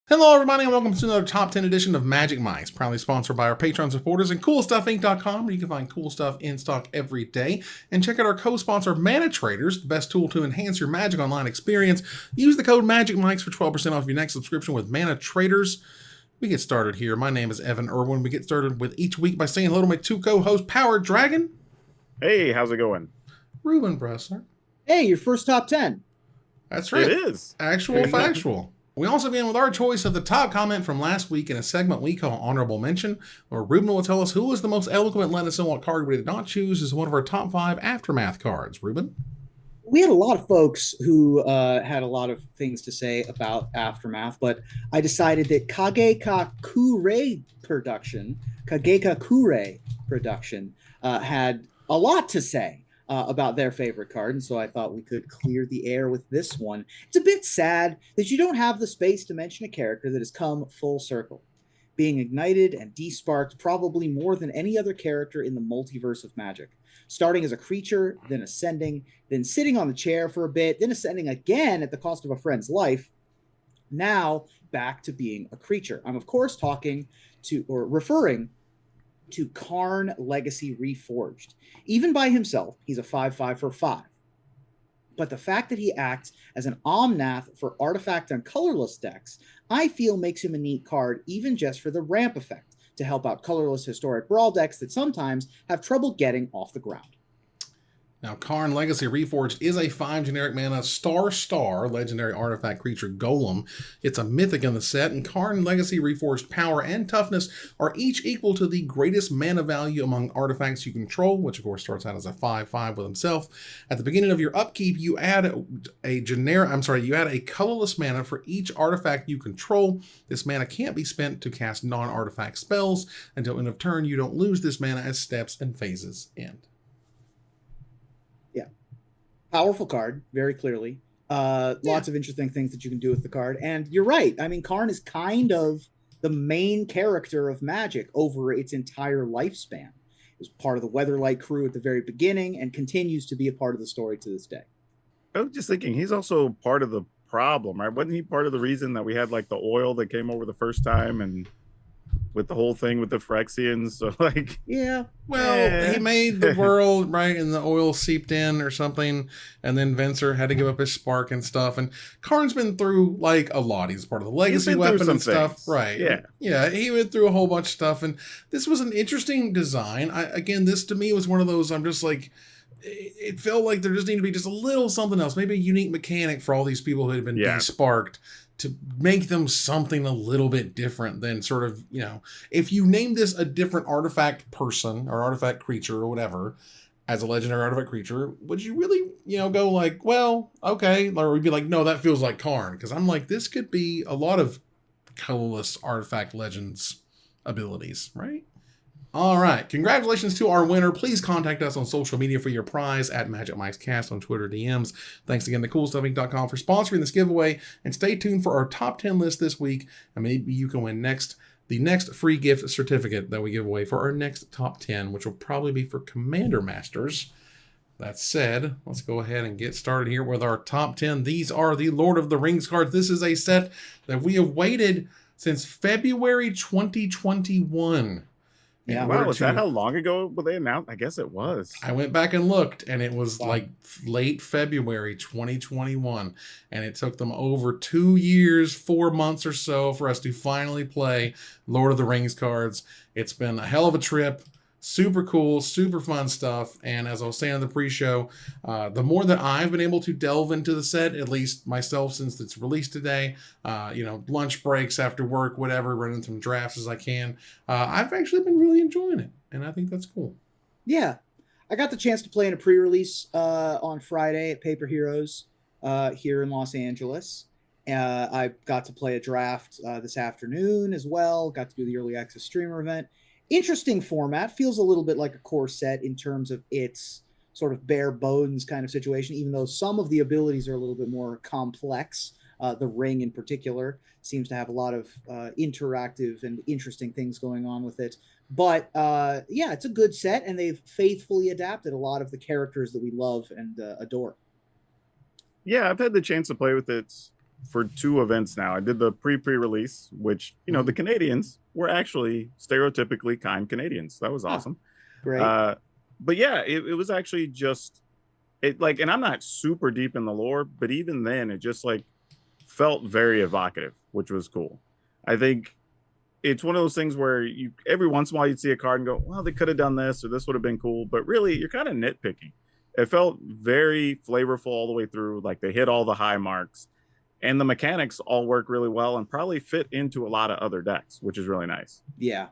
Hello, everybody, and welcome to another Top 10 edition of Magic Mice, proudly sponsored by our Patreon supporters and CoolStuffInc.com, where you can find cool stuff in stock every day. And check out our co-sponsor, Mana Traders, the best tool to enhance your Magic Online experience. Use the code MAGICMICE for 12% off your next subscription with Mana Traders. We get started here. My name is Evan Irwin. We get started with each week by saying hello to my two co-hosts, Power Dragon. Hey, how's it going? Ruben Bressler. Hey, your first top 10. That's right. It is. Actual factual. We also begin with our choice of the top comment from last week in a segment we call Honorable Mention, where Ruben will tell us who was the most eloquent, let us know what card we did not choose as one of our top 5 Aftermath cards. Ruben? We had a lot of folks who had a lot of things to say about Aftermath, but I decided that Kagekakure production had a lot to say about their favorite card, and so I thought we could clear the air with this one. It's a bit sad that you don't have the space to mention a character that has come full circle, being ignited and desparked probably more than any other character in the multiverse of Magic. Starting as a creature, then ascending, then sitting on the chair for a bit, then ascending again at the cost of a friend's life, now back to being a creature. I'm, of course, referring to Karn Legacy Reforged. Even by himself, he's a 5/5 for 5. But the fact that he acts as an Omnath for artifact and colorless decks, I feel makes him a neat card, even just for the ramp effect, to help out colorless historic brawl decks that sometimes have trouble getting off the ground. Now, Karn Legacy Reforged is a 5 generic mana star legendary artifact creature golem. It's a mythic in the set, and Karn Legacy Reforged power and toughness are each equal to the greatest mana value among artifacts you control, which of course starts out as a 5/5 with himself. At the beginning of your upkeep, you add a colorless mana for each artifact you control. This mana can't be spent to cast non-artifact spells. Until end of turn, you don't lose this mana as steps and phases end. Powerful card, very clearly. Lots of interesting things that you can do with the card. And you're right. I mean, Karn is kind of the main character of Magic over its entire lifespan. It was part of the Weatherlight crew at the very beginning and continues to be a part of the story to this day. I was just thinking, he's also part of the problem, right? Wasn't he part of the reason that we had like the oil that came over the first time and with the whole thing with the Phyrexians? So like, yeah, well, he made the world, right, and the oil seeped in or something, and then Venser had to give up his spark and stuff, and Karn's been through like a lot. He's part of the legacy weapon and stuff, right? Yeah, he went through a whole bunch of stuff, and this was an interesting design. This to me was one of those, I'm just like, it felt like there just needed to be just a little something else, maybe a unique mechanic for all these people who had been desparked, to make them something a little bit different than sort of, if you name this a different artifact person or artifact creature or whatever as a legendary artifact creature, would you really, go like, well, okay, or would be like, no, that feels like Karn? Because I'm like, this could be a lot of colorless artifact legends abilities, right? All right. Congratulations to our winner. Please contact us on social media for your prize at MagicMicesCast on Twitter DMs. Thanks again to CoolStuffInc.com for sponsoring this giveaway. And stay tuned for our top 10 list this week. And maybe you can win the next free gift certificate that we give away for our next top 10, which will probably be for Commander Masters. That said, let's go ahead and get started here with our top 10. These are the Lord of the Rings cards. This is a set that we have waited since February 2021. Yeah, wow, was that how long ago were they announced? I guess it was. I went back and looked, and it was like late February 2021, and it took them over 2 years, 4 months or so for us to finally play Lord of the Rings cards. It's been a hell of a trip. Super cool, super fun stuff. And as I was saying in the pre-show, the more that I've been able to delve into the set, at least myself since it's released today, lunch breaks after work, whatever, running some drafts as I can, I've actually been really enjoying it. And I think that's cool. Yeah. I got the chance to play in a pre-release on Friday at Paper Heroes here in Los Angeles. I got to play a draft this afternoon as well. Got to do the early access streamer event. Interesting format, feels a little bit like a core set in terms of its sort of bare bones kind of situation, even though some of the abilities are a little bit more complex. The ring in particular seems to have a lot of interactive and interesting things going on with it. But it's a good set, and they've faithfully adapted a lot of the characters that we love and adore. Yeah, I've had the chance to play with it for 2 events now. I did the pre-release, which, you know, the Canadians were actually stereotypically kind Canadians. That was awesome. Great. But yeah, it was actually just it like, and I'm not super deep in the lore, but even then it just like felt very evocative, which was cool. I think it's one of those things where you every once in a while you'd see a card and go, well, they could have done this or this would have been cool, but really you're kind of nitpicking. It felt very flavorful all the way through. Like they hit all the high marks, and the mechanics all work really well and probably fit into a lot of other decks, which is really nice. Yeah.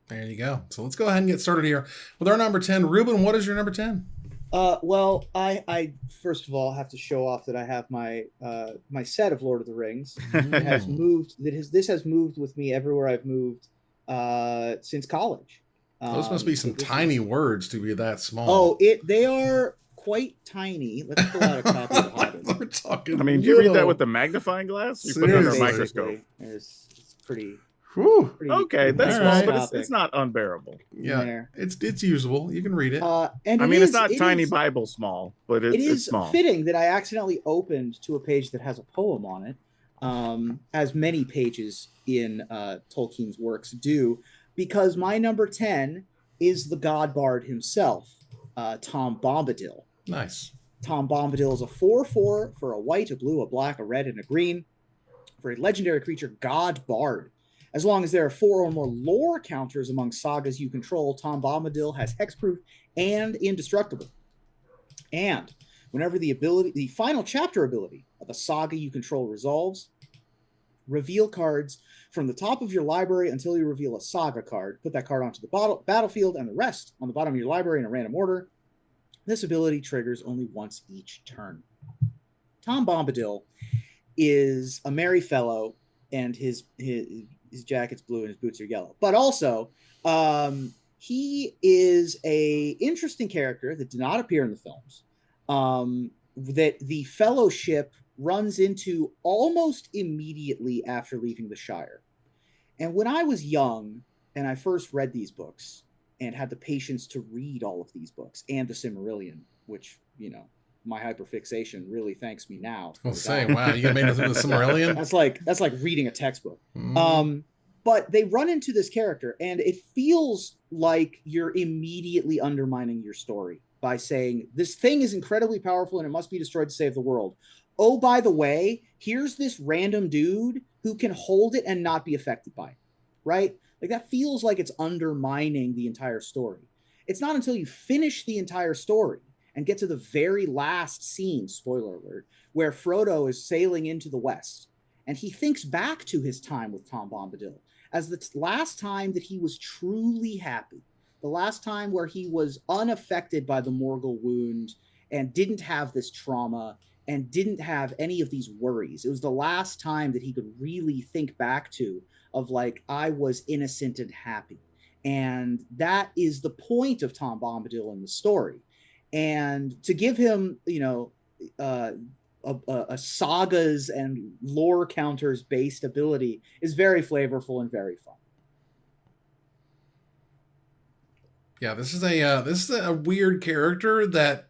There you go. So let's go ahead and get started here with our number 10. Ruben, what is your number 10? Well, I first of all have to show off that I have my my set of Lord of the Rings. It has moved. This has moved with me everywhere I've moved since college. Those must be some tiny words to be that small. Oh, they are quite tiny. Let's pull out a copy of the Hobbit. We're talking. I mean, do you read that with the magnifying glass? You put it under a microscope. It's pretty. Whew. Pretty okay, that's small, right. but it's not unbearable. Yeah, there. it's usable. You can read it. And I mean, it's not tiny Bible small, but it's small. Fitting that I accidentally opened to a page that has a poem on it, as many pages in Tolkien's works do, because my number 10 is the God Bard himself, Tom Bombadil. Nice. Tom Bombadil is a 4/4 for a white, a blue, a black, a red, and a green for a legendary creature, God Bard. As long as there are 4 or more lore counters among sagas you control, Tom Bombadil has hexproof and indestructible. And whenever the final chapter ability of a saga you control resolves, reveal cards from the top of your library until you reveal a saga card. Put that card onto the battlefield and the rest on the bottom of your library in a random order. This ability triggers only once each turn. Tom Bombadil is a merry fellow, and his jacket's blue and his boots are yellow. But also, he is a interesting character that did not appear in the films, that the Fellowship runs into almost immediately after leaving the Shire. And when I was young and I first read these books and had the patience to read all of these books and the Silmarillion, which, you know, my hyperfixation really thanks me now. I'll say, wow, you made it through the Silmarillion? That's like reading a textbook. But they run into this character, and it feels like you're immediately undermining your story by saying, this thing is incredibly powerful and it must be destroyed to save the world. Oh, by the way, here's this random dude who can hold it and not be affected by it, right? Like, that feels like it's undermining the entire story. It's not until you finish the entire story and get to the very last scene, spoiler alert, where Frodo is sailing into the West, and he thinks back to his time with Tom Bombadil as the last time that he was truly happy, the last time where he was unaffected by the Morgul wound and didn't have this trauma and didn't have any of these worries. It was the last time that he could really think back to of like, I was innocent and happy. And that is the point of Tom Bombadil in the story. And to give him, you know, a sagas and lore counters based ability is very flavorful and very fun. Yeah, this is a weird character that,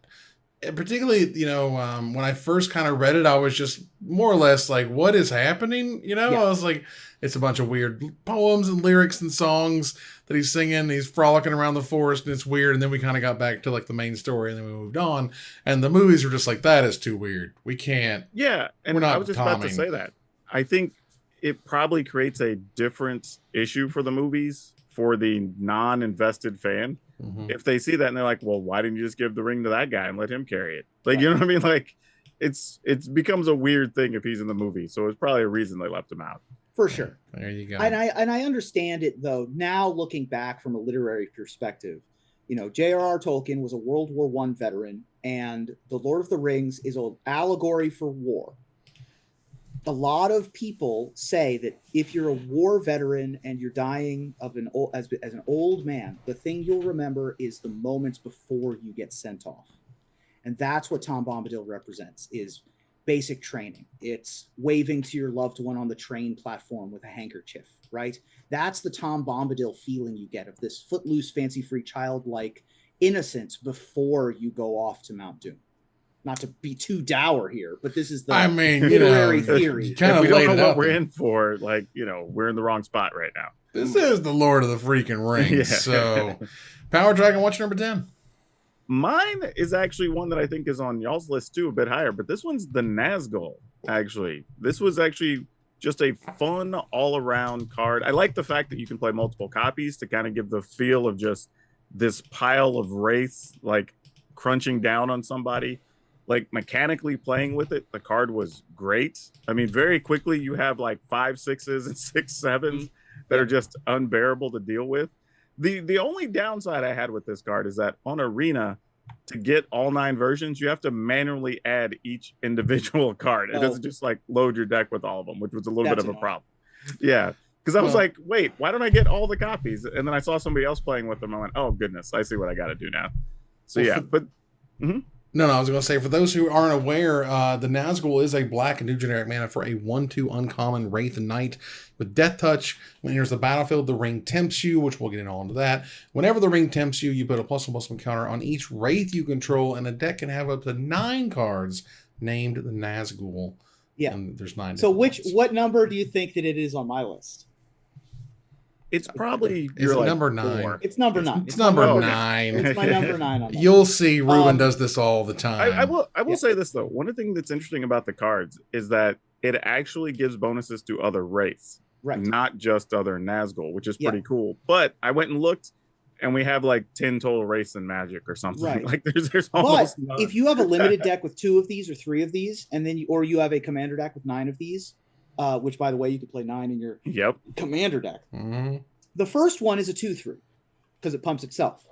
particularly, you know, when I first kind of read it, I was just more or less like, what is happening? You know, yeah. I was like, it's a bunch of weird poems and lyrics and songs that he's singing. He's frolicking around the forest and it's weird. And then we kind of got back to like the main story and then we moved on. And the movies were just like, that is too weird. We can't. Yeah. And we're not I was just about to say that. I think it probably creates a different issue for the movies for the non-invested fan. Mm-hmm. If they see that and they're like, well, why didn't you just give the ring to that guy and let him carry it? Like, you know what I mean? Like, it becomes a weird thing if he's in the movie. So it's probably a reason they left him out. For sure. There you go. And I understand it, though, now looking back from a literary perspective. You know, J.R.R. Tolkien was a World War I veteran, and The Lord of the Rings is an allegory for war. A lot of people say that if you're a war veteran and you're dying of as an old man, the thing you'll remember is the moments before you get sent off. And that's what Tom Bombadil represents, is basic training. It's waving to your loved one on the train platform with a handkerchief, right? That's the Tom Bombadil feeling you get of this footloose, fancy-free, childlike innocence before you go off to Mount Doom. not to be too dour here, but this is the I mean, literary theory. kind if of we don't laid know it what out we're there. in for, like, we're in the wrong spot right now. This is the Lord of the freaking Rings. Yeah. So, Power Dragon, what's your number 10? Mine is actually one that I think is on y'all's list too, a bit higher, but this one's the Nazgul, actually. This was actually just a fun all-around card. I like the fact that you can play multiple copies to kind of give the feel of just this pile of wraiths, like, crunching down on somebody. Like, mechanically playing with it, the card was great. I mean, very quickly you have like 5 6s and 6 7s that are just unbearable to deal with. The only downside I had with this card is that on Arena, to get all 9 versions, you have to manually add each individual card. It doesn't just like load your deck with all of them, which was a little bit of a problem. Yeah. Because I was like, wait, why don't I get all the copies? And then I saw somebody else playing with them. I went, oh, goodness, I see what I got to do now. So, yeah. But No, I was going to say, for those who aren't aware, the Nazgul is a black and new generic mana for a 1/2 uncommon Wraith Knight with Death Touch. When it enters the battlefield, the ring tempts you, which we'll get into that. Whenever the ring tempts you, you put a +1/+1 counter on each Wraith you control, and a deck can have up to 9 cards named the Nazgul. Yeah. And there's 9. So what number do you think that it is on my list? it's probably number 9. 4. It's number 9. It's number my 9. It's my number 9 on that. You'll see Ruben does this all the time. I will say this, though. One of the things that's interesting about the cards is that it actually gives bonuses to other wraiths, not just other Nazgul, which is pretty cool. But I went and looked, and we have like 10 total wraiths in Magic or something. Right. Like there's almost but none. if you have a limited deck with 2 of these or 3 of these, and then you have a commander deck with 9 of these, which, by the way, you could play 9 in your commander deck. Mm-hmm. The first one is a 2/3 because it pumps itself.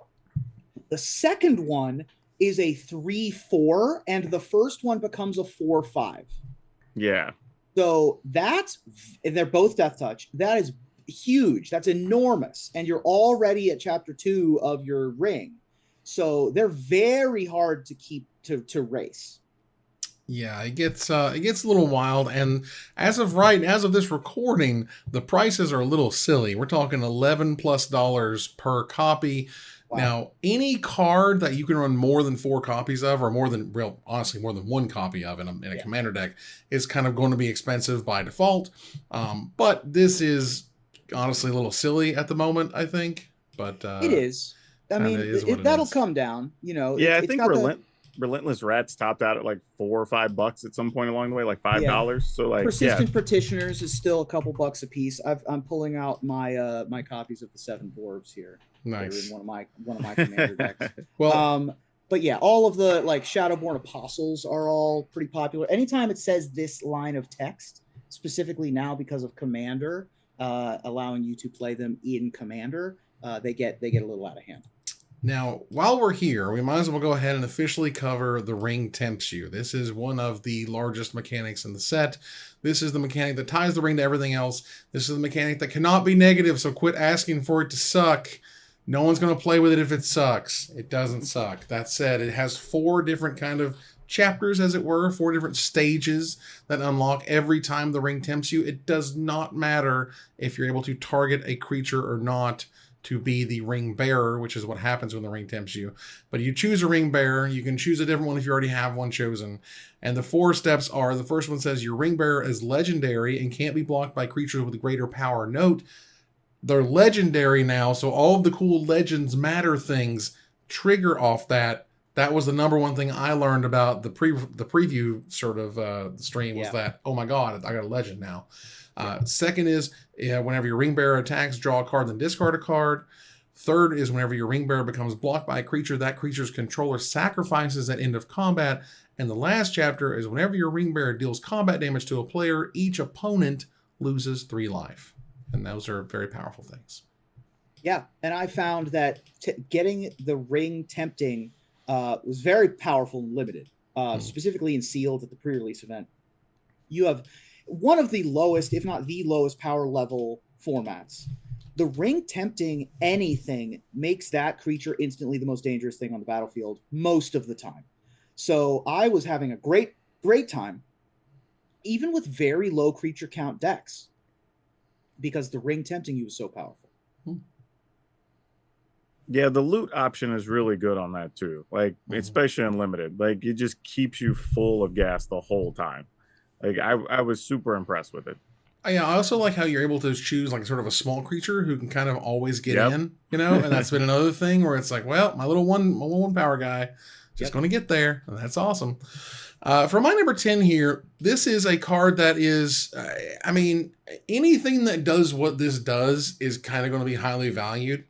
The second one is a 3/4, and the first one becomes a 4/5. Yeah. So they're both Death Touch. That is huge. That's enormous. And you're already at chapter 2 of your ring. So they're very hard to keep to race. Yeah, it gets a little wild, and as of this recording, the prices are a little silly. We're talking $11+ per copy. Wow. Now, any card that you can run more than 4 copies of, or honestly, more than 1 copy of in a commander deck, is kind of going to be expensive by default. But this is honestly a little silly at the moment, I think. But it is. I mean, that'll come down. Yeah, I think Relentless Rats topped out at like $4 or $5 at some point along the way, like $5. Yeah. So like Persistent Petitioners is still a couple bucks a piece. I'm pulling out my my copies of the 7 Dwarves here. Nice. They're in one of my commander decks. Well, but yeah, all of the like Shadowborn Apostles are all pretty popular. Anytime it says this line of text, specifically now because of Commander, allowing you to play them in Commander, they get a little out of hand. Now, while we're here, we might as well go ahead and officially cover the Ring Tempts You. This is one of the largest mechanics in the set. This is the mechanic that ties the ring to everything else. This is the mechanic that cannot be negative, so quit asking for it to suck. No one's going to play with it if it sucks. It doesn't suck. That said, it has 4 different kind of chapters, as it were, 4 different stages that unlock every time the ring tempts you. It does not matter if you're able to target a creature or not to be the ring bearer, which is what happens when the ring tempts you. But you choose a ring bearer. You can choose a different one if you already have one chosen. And the 4 steps are, the first one says your ring bearer is legendary and can't be blocked by creatures with greater power. Note, they're legendary now, so all of the cool Legends Matter things trigger off that. That was the number one thing I learned about the preview sort of stream was that, oh my God, I got a legend now. Second is whenever your ring bearer attacks, draw a card, then discard a card. Third is whenever your ring bearer becomes blocked by a creature, that creature's controller sacrifices at end of combat. And the last chapter is whenever your ring bearer deals combat damage to a player, each opponent loses 3 life. And those are very powerful things. Yeah, and I found that getting the ring tempting was very powerful and limited, specifically in Sealed at the pre-release event. You have one of the lowest, if not the lowest power level formats. The ring tempting anything makes that creature instantly the most dangerous thing on the battlefield most of the time. So I was having a great time, even with very low creature count decks, because the ring tempting you was so powerful. Yeah, the loot option is really good on that too. Like, Mhm. especially unlimited. Like, it just keeps you full of gas the whole time. Like, I was super impressed with it. Yeah, I also like how you're able to choose like sort of a small creature who can kind of always get Yep. in, and that's been another thing where it's like, well, my little one power guy, just Yep. going to get there, and that's awesome. For my number 10 here, this is a card that is, I mean, anything that does what this does is kind of going to be highly valued.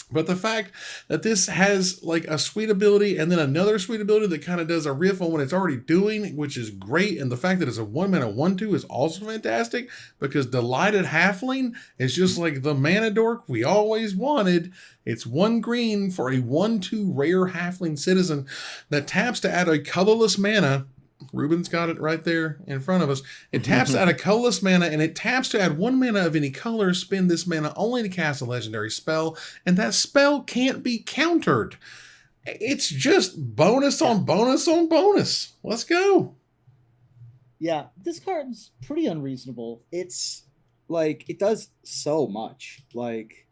But the fact that this has like a sweet ability and then another sweet ability that kind of does a riff on what it's already doing, which is great. And the fact that it's a 1 mana 1/2 is also fantastic because Delighted Halfling is just like the mana dork we always wanted. It's 1 green for a 1/2 rare Halfling citizen that taps to add a colorless mana. Ruben's got it right there in front of us. It taps to add a colorless mana, and it taps to add 1 mana of any color. Spend this mana only to cast a legendary spell, and that spell can't be countered. It's just bonus on bonus on bonus. Let's go. Yeah, this card's pretty unreasonable. It's like it does so much. Like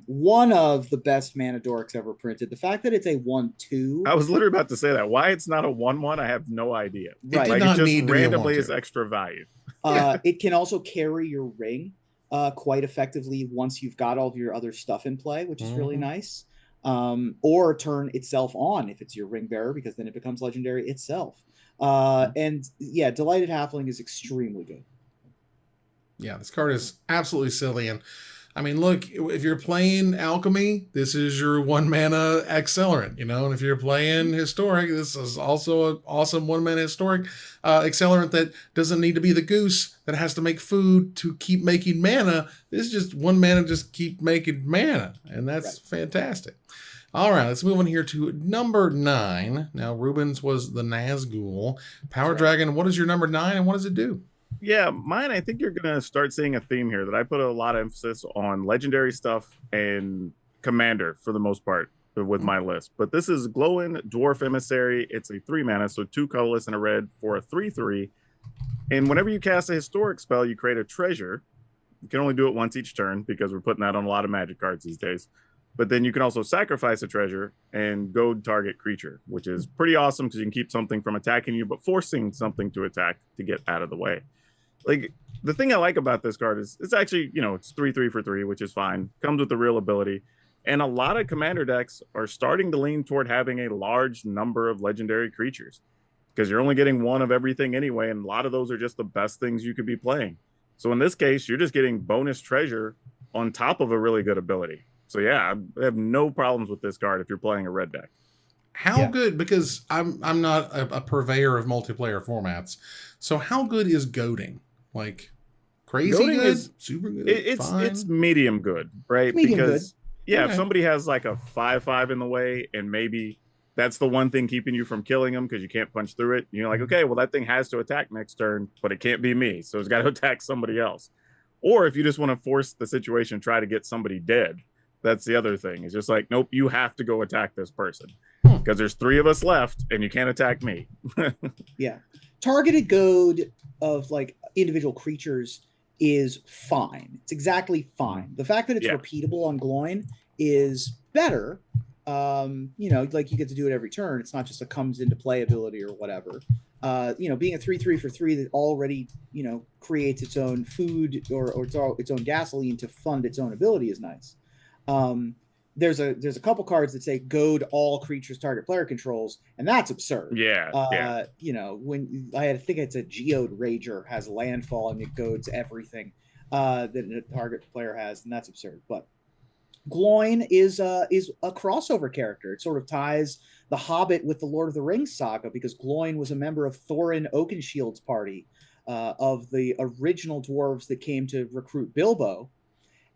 one of the best mana dorks ever printed. The fact that it's a 1/2, I was literally about to say that. Why it's not a 1/1, I have no idea. It right? did Like, it not just need to be a randomly 1/2. is extra value. Yeah. It can also carry your ring quite effectively once you've got all of your other stuff in play, which is really Mhm. nice. Or turn itself on if it's your ring bearer, because then it becomes legendary itself. And yeah, Delighted Halfling is extremely good. Yeah, this card is absolutely silly. And I mean, look, if you're playing Alchemy, this is your 1 mana accelerant, And if you're playing Historic, this is also an awesome 1 mana Historic accelerant that doesn't need to be the goose that has to make food to keep making mana. This is just 1 mana, just keep making mana. And that's Right. fantastic. All right, let's move on here to number 9. Now, Rubens was the Nazgul. Power Right. Dragon, what is your number 9 and what does it do? Yeah, mine, I think you're going to start seeing a theme here that I put a lot of emphasis on legendary stuff and commander for the most part with my list. But this is Glowing Dwarf Emissary. It's a 3 mana, so 2 colorless and a red for a 3/3. And whenever you cast a historic spell, you create a treasure. You can only do it once each turn because we're putting that on a lot of magic cards these days. But then you can also sacrifice a treasure and goad target creature, which is pretty awesome because you can keep something from attacking you, but forcing something to attack to get out of the way. Like, the thing I like about this card is it's actually, it's 3/3 for 3, which is fine. Comes with the real ability. And a lot of commander decks are starting to lean toward having a large number of legendary creatures because you're only getting one of everything anyway. And a lot of those are just the best things you could be playing. So in this case, you're just getting bonus treasure on top of a really good ability. So yeah, I have no problems with this card if you're playing a red deck. How good? Because I'm not a purveyor of multiplayer formats. So how good is goading? Like crazy Goading good, is super good, it's fine. medium good, right? Medium Because yeah, if Okay. somebody has like a 5/5 in the way, and maybe that's the one thing keeping you from killing them because you can't punch through it. You're like, okay, well that thing has to attack next turn, but it can't be me, so it's got to attack somebody else. Or if you just want to force the situation, try to get somebody dead. That's the other thing. It's just like, nope, you have to go attack this person Hmm. because there's 3 of us left, and you can't attack me. Yeah. Targeted goad of like individual creatures is fine. It's exactly fine. The fact that it's Yeah. repeatable on Gloin is better. Like you get to do it every turn. It's not just a comes into play ability or whatever. Being a 3/3 for 3 that already, creates its own food or its own gasoline to fund its own ability is nice. There's a couple cards that say goad all creatures target player controls, and that's absurd. Yeah. When I think it's a Geode Rager has landfall and it goads everything that a target player has, and that's absurd. But Gloin is a crossover character. It sort of ties the Hobbit with the Lord of the Rings saga because Gloin was a member of Thorin Oakenshield's party of the original dwarves that came to recruit Bilbo.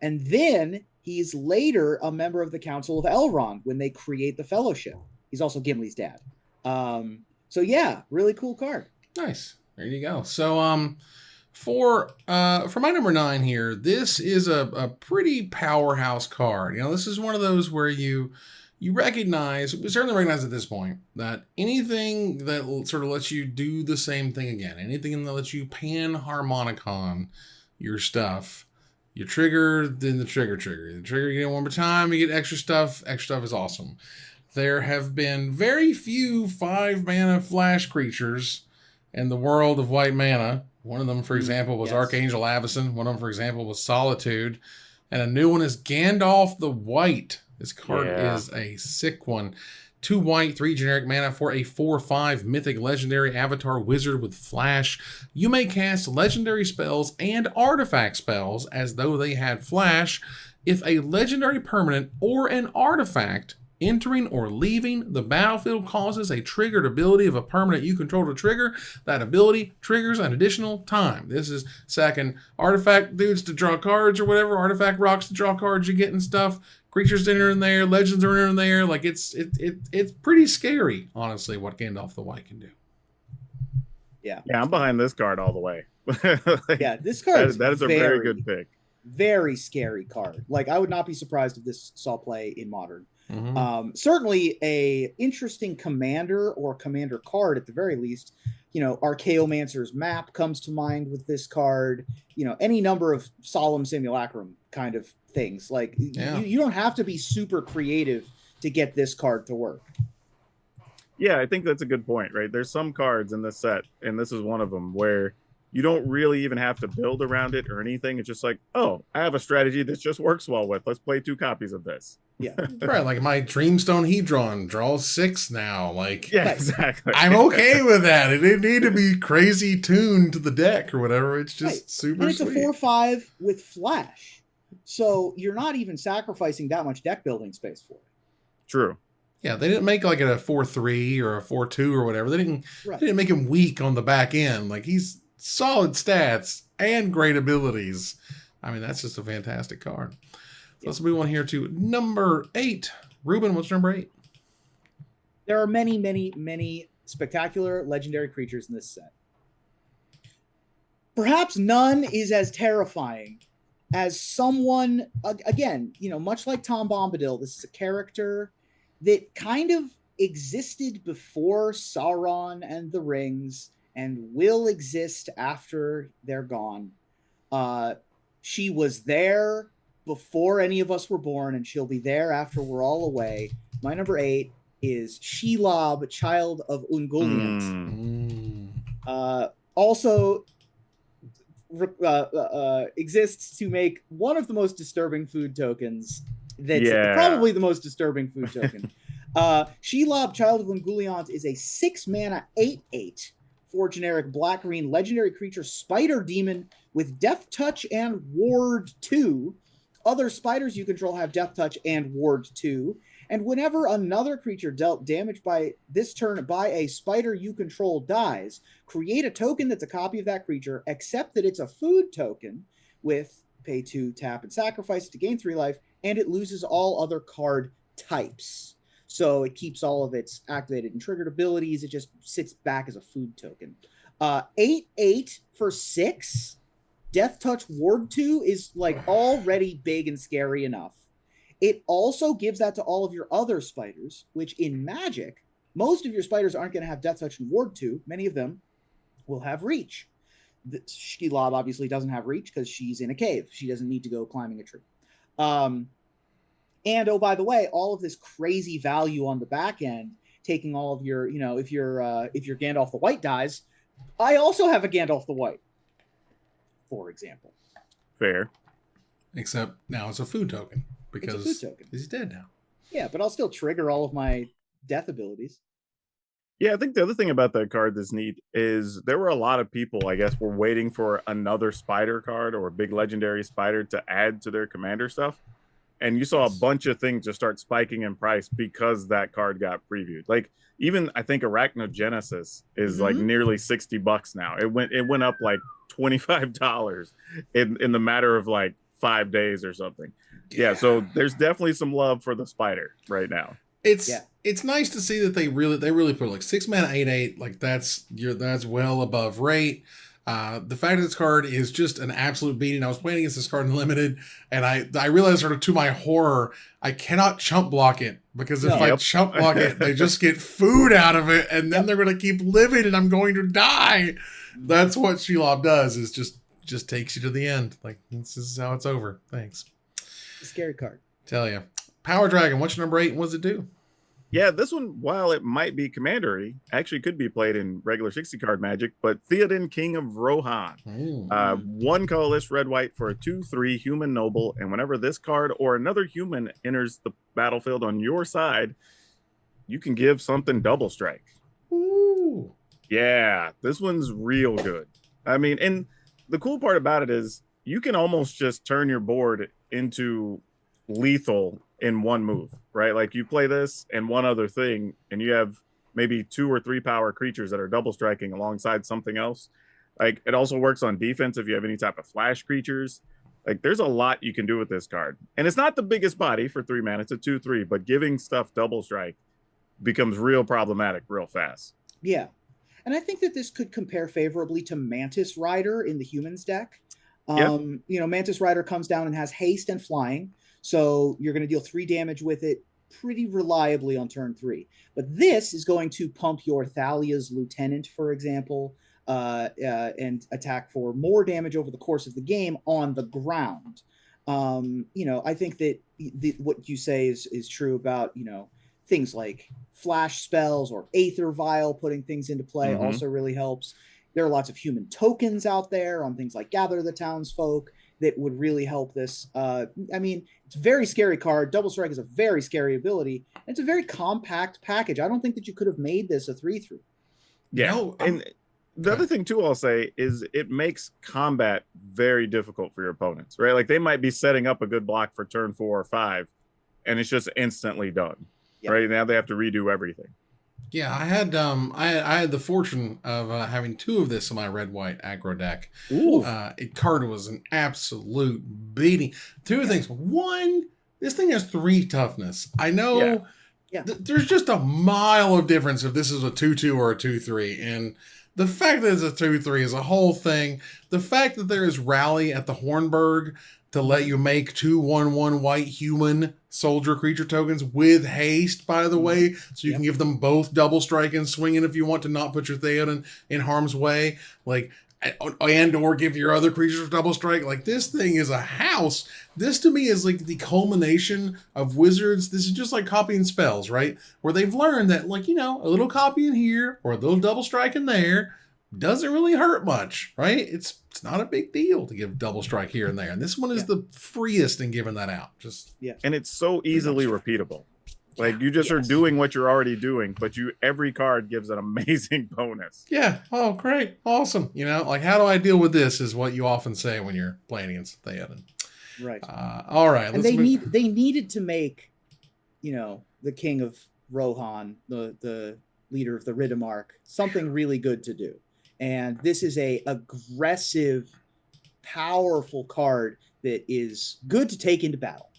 And then he's later a member of the Council of Elrond when they create the Fellowship. He's also Gimli's dad. So yeah, really cool card. Nice. There you go. So for my number 9 here, this is a pretty powerhouse card. This is one of those where you certainly recognize at this point that anything that sort of lets you do the same thing again, anything that lets you pan harmonicon your stuff, You trigger, then the trigger. The trigger, you get one more time, you get extra stuff. Extra stuff is awesome. There have been very few 5-mana flash creatures in the world of white mana. One of them, for example, was Archangel Avacyn. One of them, for example, was Solitude. And a new one is Gandalf the White. This card is a sick one. 2 white, 3 generic mana for a 4/5 mythic legendary avatar wizard with flash. You may cast legendary spells and artifact spells as though they had flash if a legendary permanent or an artifact entering or leaving the battlefield causes a triggered ability of a permanent you control to trigger. That ability triggers an additional time. This is sacking artifact dudes to draw cards or whatever, artifact rocks to draw cards you get and stuff. Creatures enter in there, legends are in there. Like it's pretty scary, honestly, what Gandalf the White can do. Yeah, I'm behind this card all the way. This card that is a very good pick. Very scary card. Like I would not be surprised if this saw play in Modern. Mm-hmm. Certainly a interesting commander or commander card at the very least. Archaeomancer's Map comes to mind with this card. Any number of Solemn Simulacrum kind of things. Like you don't have to be super creative to get this card to work. Yeah, I think that's a good point, right? There's some cards in this set, and this is one of them, where you don't really even have to build around it or anything. It's just like, oh, I have a strategy that just works well with. Let's play 2 copies of this. Yeah. Right, like my Dreamstone Hedron draws 6 now. Like, yeah, exactly. I'm okay with that. It didn't need to be crazy tuned to the deck or whatever. It's just super and it's sweet. a 4/5 with flash. So you're not even sacrificing that much deck building space for it. True. Yeah, they didn't make like it a 4/3 or a 4/2 or whatever. They didn't make him weak on the back end. Like he's solid stats and great abilities. I mean, that's just a fantastic card. So let's move on here to number 8. Ruben, what's number 8? There are many, many, many spectacular legendary creatures in this set. Perhaps none is as terrifying as someone, again, much like Tom Bombadil, this is a character that kind of existed before Sauron and the Rings and will exist after they're gone. She was there before any of us were born, and she'll be there after we're all away. My number 8 is Shelob, Child of Ungoliant. Also exists to make one of the most disturbing food tokens. That's probably the most disturbing food token. Shelob, Child of Ungoliant is a 6-mana 8/8 for generic black-green legendary creature spider demon with Death Touch and Ward 2. Other spiders you control have Death Touch and Ward 2. And whenever another creature dealt damage by this turn by a spider you control dies, create a token that's a copy of that creature, except that it's a food token with pay 2, tap, and sacrifice to gain 3 life, and it loses all other card types. So it keeps all of its activated and triggered abilities. It just sits back as a food token. 8/8 for 6. Death Touch Ward 2 is like already big and scary enough. It also gives that to all of your other spiders, which in Magic, most of your spiders aren't going to have Death Touch and Ward 2. Many of them will have Reach. Shelob obviously doesn't have Reach because she's in a cave. She doesn't need to go climbing a tree. And oh, by the way, all of this crazy value on the back end, taking all of your, if your Gandalf the White dies, I also have a Gandalf the White, for example. Fair. Except now it's a food token because he's dead now. Yeah, but I'll still trigger all of my death abilities. Yeah, I think the other thing about that card that's neat is there were a lot of people, I guess, were waiting for another spider card or a big legendary spider to add to their commander stuff. And you saw a bunch of things just start spiking in price because that card got previewed. Like even I think Arachnogenesis is like nearly $60 now. It went up like $25 in the matter of like 5 days or something. Yeah, so there's definitely some love for the spider right now. It's nice to see that they really put like 6-mana 8/8, like that's well above rate. The fact that this card is just an absolute beating. I was playing against this card in limited, and I realized sort of to my horror, I cannot chump block it because if I chump block it, they just get food out of it, and then they're going to keep living, and I'm going to die. That's what Shelob does, is just just takes you to the end. Like, this is how it's over. Thanks. Scary card. Tell you. Power Dragon, what's your number 8 and what does it do? Yeah, this one, while it might be commandery, actually could be played in regular 60 card Magic, but Theoden, King of Rohan. 1 colorless red white for a 2/3 human noble, and whenever this card or another human enters the battlefield on your side, you can give something double strike. Ooh. Yeah, this one's real good. I mean, and the cool part about it is you can almost just turn your board into lethal in one move, right? Like you play this and one other thing, and you have maybe 2 or 3 power creatures that are double striking alongside something else. Like it also works on defense if you have any type of flash creatures. Like there's a lot you can do with this card. And it's not the biggest body for 3 mana, it's a 2/3, but giving stuff double strike becomes real problematic real fast. Yeah. And I think that this could compare favorably to Mantis Rider in the humans deck. You know, Mantis Rider comes down and has haste and flying. So you're going to deal 3 damage with it pretty reliably on turn 3. But this is going to pump your Thalia's Lieutenant, for example, and attack for more damage over the course of the game on the ground. You know, I think that what you say is true about, you know, things like flash spells or Aether Vial putting things into play also really helps. There are lots of human tokens out there on things like Gather the Townsfolk that would really help this. I mean, it's a very scary card. Double Strike is a very scary ability. It's a very compact package. I don't think that you could have made this a 3/3. Yeah. No, and the other thing too I'll say is it makes combat very difficult for your opponents, right? Like they might be setting up a good block for turn 4 or 5, and it's just instantly done. Yep. Right now they have to redo everything. Yeah, I had the fortune of having 2 of this in my red-white aggro deck. Ooh. Card was an absolute beating. 2 things. 1, this thing has 3 toughness. I know there's just a mile of difference if this is a 2/2 or a 2/3. And the fact that it's a 2/3 is a whole thing. The fact that there is Rally at the Hornburg to let you make 2/1/1 white human soldier creature tokens with haste, by the way, so you can give them both double strike and swinging if you want to not put your Theoden in harm's way, like, and or give your other creatures double strike. Like, this thing is a house. This to me is like the culmination of Wizards. This is just like copying spells, right? Where they've learned that, like, you know, a little copy in here or a little double strike in there doesn't really hurt much, right? It's not a big deal to give double strike here and there. And this one is the freest in giving that out. And it's so easily repeatable. Like you just are doing what you're already doing, but every card gives an amazing bonus. Yeah. Oh, great. Awesome. You know, like, how do I deal with this is what you often say when you're playing against Theoden. Right. All right. And they needed to make, you know, the King of Rohan, the leader of the Riddermark, something really good to do. And this is a aggressive, powerful card that is good to take into battle.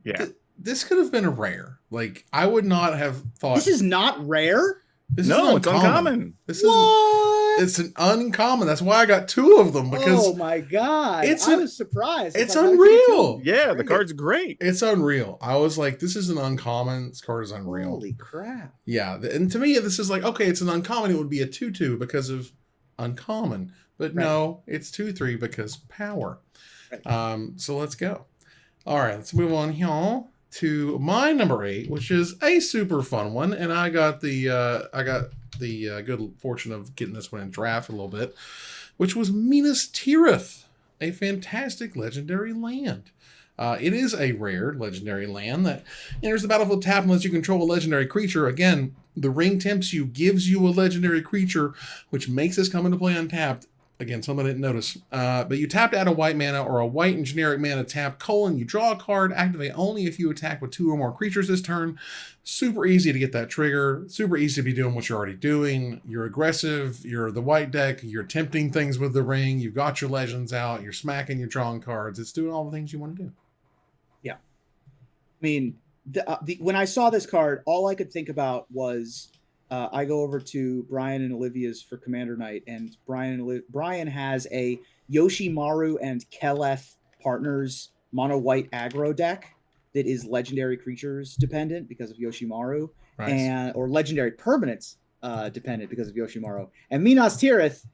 Yeah. This could have been a rare. Like, I would not have thought. This is not rare? It's uncommon. It's an uncommon. That's why I got 2 of them, because oh my god, I was surprised. It's unreal. Yeah, the card's great. It's unreal. I was like, this is an uncommon. This card is unreal. Holy crap. Yeah, and to me, this is like, okay, it's an uncommon. It would be a 2/2 because of uncommon, but no, it's 2/3 because power. Right. So let's go. All right, let's move on here to my number 8, which is a super fun one, and I got the good fortune of getting this one in draft a little bit, which was Minas Tirith, a fantastic legendary land. It is a rare legendary land that enters the battlefield tapped unless you control a legendary creature. Again, the ring tempts you, gives you a legendary creature, which makes this come into play untapped. Again, something I didn't notice. But you tap to add a white mana or a white and generic mana tap, you draw a card, activate only if you attack with 2 or more creatures this turn. Super easy to get that trigger. Super easy to be doing what you're already doing. You're aggressive. You're the white deck. You're tempting things with the ring. You've got your legends out. You're smacking, you're drawing cards. It's doing all the things you want to do. Yeah. I mean, when I saw this card, all I could think about was... I go over to Brian and Olivia's for Commander Night, and Brian has a Yoshimaru and Keleth partners mono white aggro deck that is legendary creatures dependent because of Yoshimaru, or legendary permanents dependent because of Yoshimaru. And Minas Tirith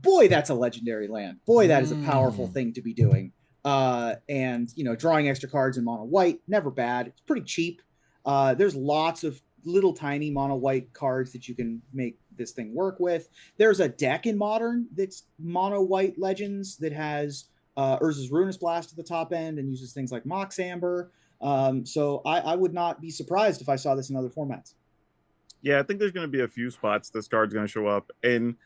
boy, that's a legendary land. Boy, that is a powerful thing to be doing. And drawing extra cards in mono white, never bad. It's pretty cheap. There's lots of little tiny mono white cards that you can make this thing work with. There's a deck in Modern that's mono white legends that has Urza's Ruinous Blast at the top end and uses things like Mox Amber. So I would not be surprised if I saw this in other formats. Yeah, I think there's going to be a few spots this card's going to show up. And,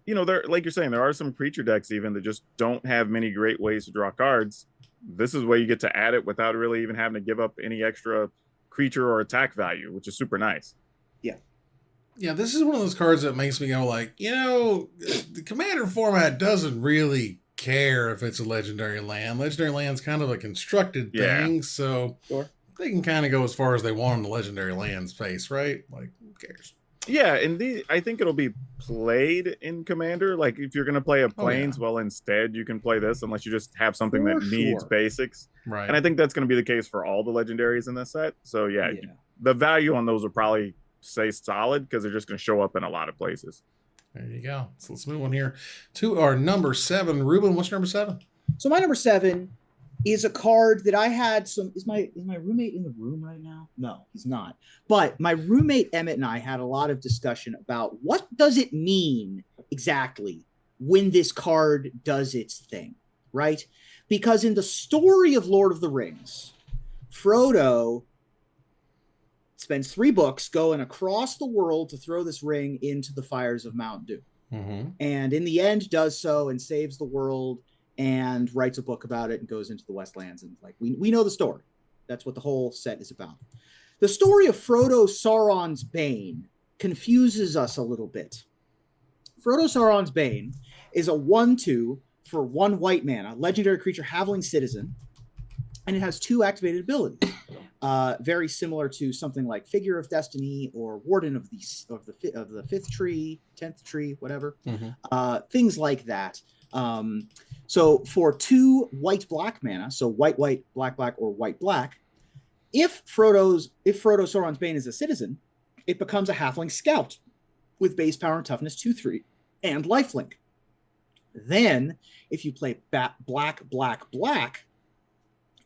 there, like you're saying, there are some creature decks even that just don't have many great ways to draw cards. This is where you get to add it without really even having to give up any extra creature or attack value, which is super nice. Yeah, this is one of those cards that makes me go like, the Commander format doesn't really care if it's a legendary land. Legendary land's kind of a constructed thing, so they can kind of go as far as they want in the legendary land space, right? Like, who cares? Yeah, and I think it'll be played in Commander. Like, if you're going to play a Plains, well, instead you can play this unless you just have something that needs basics. Right. And I think that's going to be the case for all the legendaries in this set. So, the value on those will probably stay solid because they're just going to show up in a lot of places. There you go. So let's move on here to our number 7. Ruben, what's number 7? So my number 7 is a card that I had some. Is my roommate in the room right now? No, he's not. But my roommate Emmett and I had a lot of discussion about what does it mean exactly when this card does its thing, right? Because in the story of Lord of the Rings, Frodo spends 3 books going across the world to throw this ring into the fires of Mount Doom. Mm-hmm. And in the end does so and saves the world and writes a book about it and goes into the Westlands. And like, we know the story. That's what the whole set is about. The story of Frodo Sauron's Bane confuses us a little bit. Frodo Sauron's Bane is a 1/2 for 1 white mana, legendary creature, Halfling Citizen, and it has 2 activated abilities. Very similar to something like Figure of Destiny or Warden of the 5th tree, 10th tree, whatever. Mm-hmm. Things like that. So for 2 white-black mana, so white, black, or white-black, if Frodo Sauron's Bane is a citizen, it becomes a Halfling Scout with base power and toughness 2/3 and lifelink. Then, if you play black,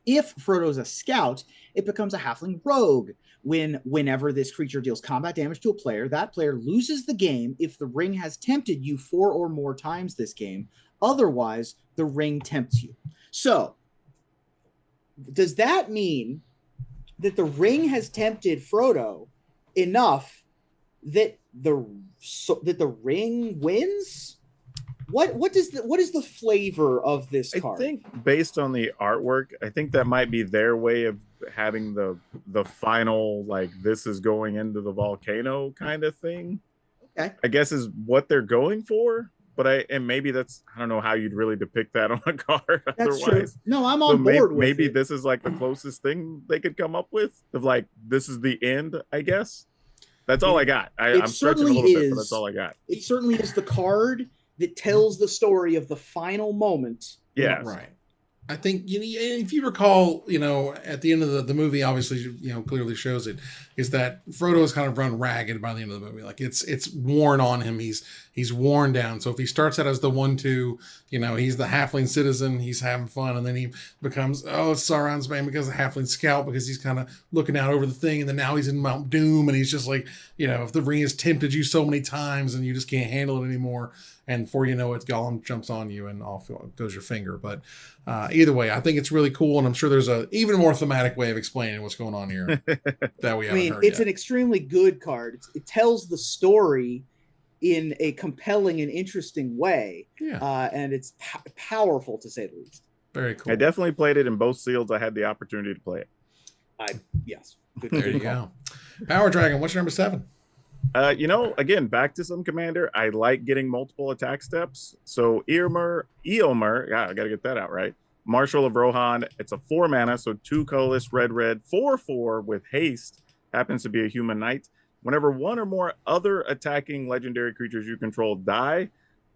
if Frodo's a scout, it becomes a Halfling Rogue. Whenever this creature deals combat damage to a player, that player loses the game if the ring has tempted you 4 or more times this game. Otherwise, the ring tempts you. So, does that mean that the ring has tempted Frodo enough that the ring wins? What is the flavor of this card? I think based on the artwork, I think that might be their way of having the final, like, this is going into the volcano kind of thing. Okay. I guess is what they're going for. But maybe that's, I don't know how you'd really depict that on a card. That's otherwise. True. No, I'm on board with maybe it. This is like the closest thing they could come up with of like, this is the end, I guess. That's all I got. I'm stretching a little bit, but that's all I got. It certainly is the card that tells the story of the final moment. Yeah. Right. I think, if you recall, at the end of the movie, obviously, clearly shows it, is that Frodo is kind of run ragged by the end of the movie. Like, it's worn on him. He's worn down. So if he starts out as the 1/2, he's the Halfling Citizen, he's having fun, and then he becomes, Sauron's Bane because of the Halfling Scout, because he's kind of looking out over the thing, and then now he's in Mount Doom, and he's just like, if the ring has tempted you so many times and you just can't handle it anymore, and before you know it, Gollum jumps on you and off goes your finger. But either way, I think it's really cool, and I'm sure there's a even more thematic way of explaining what's going on here that we haven't heard it's yet. An extremely good card. It tells the story in a compelling and interesting way, and it's powerful, to say the least. Very cool. I definitely played it in both seals. I had the opportunity to play it. Yes. There you go. Power Dragon, what's your number 7? Again, back to some Commander. I like getting multiple attack steps. So Eomer, I gotta get that out right. Marshal of Rohan. It's a 4 mana, so 2 colorless, red, 4/4 with haste. Happens to be a human knight. Whenever 1 or more other attacking legendary creatures you control die,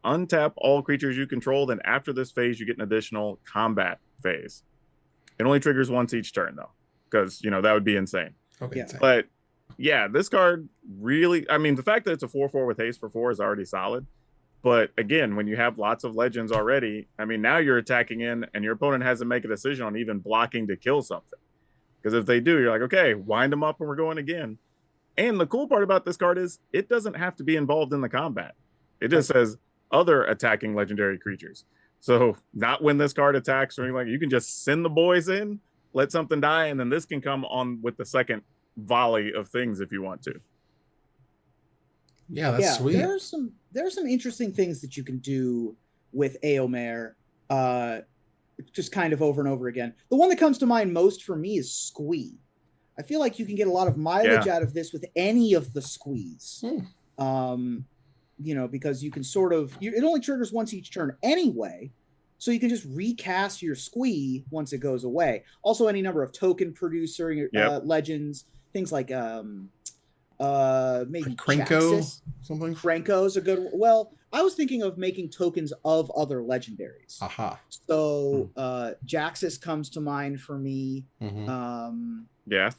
untap all creatures you control. Then after this phase, you get an additional combat phase. It only triggers once each turn, though, because that would be insane. Okay. Yeah. But yeah, this card really, the fact that it's a 4/4 with haste for 4 is already solid. But again, when you have lots of legends already, I mean, now you're attacking in and your opponent has to make a decision on even blocking to kill something. Because if they do, you're like, okay, wind them up and we're going again. And the cool part about this card is it doesn't have to be involved in the combat. It just says other attacking legendary creatures. So not when this card attacks or anything like that. You can just send the boys in, let something die, and then this can come on with the second volley of things if you want to. Yeah, that's sweet. There are some interesting things that you can do with Eomer, just kind of over and over again. The one that comes to mind most for me is Squee. I feel like you can get a lot of mileage out of this with any of the Squees. You know, because you can sort of, it only triggers once each turn anyway, so you can just recast your Squee once it goes away. Also, any number of token producer legends, things like maybe Krenko, something. Krenko's a good. Well, I was thinking of making tokens of other legendaries. Aha. So Jaxis comes to mind for me. Yeah.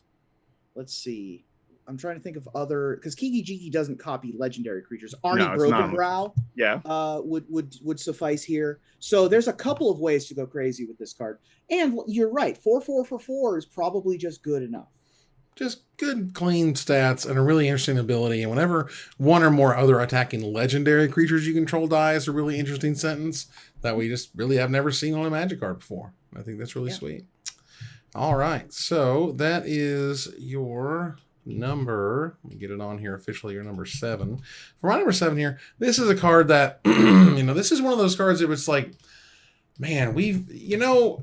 Let's see. I'm trying to think of other, because Kiki Jiki doesn't copy legendary creatures. Arnie Broken Brow would suffice here. So there's a couple of ways to go crazy with this card. And you're right, 4/4 for 4 is probably just good enough. Just good, clean stats and a really interesting ability. And whenever one or more other attacking legendary creatures you control die is a really interesting sentence that we just really have never seen on a Magic card before. I think that's really sweet. All right, so that is your number. Let me get it on here officially. Your number 7. For my number 7 here, this is a card that this is one of those cards that was like, man,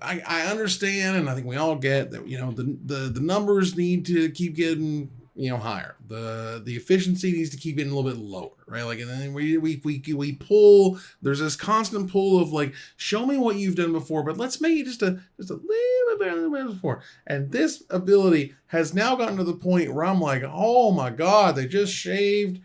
I understand, and I think we all get that. The numbers need to keep getting higher. The efficiency needs to keep getting a little bit lower, right? Like, and then we pull. There's this constant pull of like, show me what you've done before, but let's make it just a little bit better than before. And this ability has now gotten to the point where I'm like, oh my god, they shaved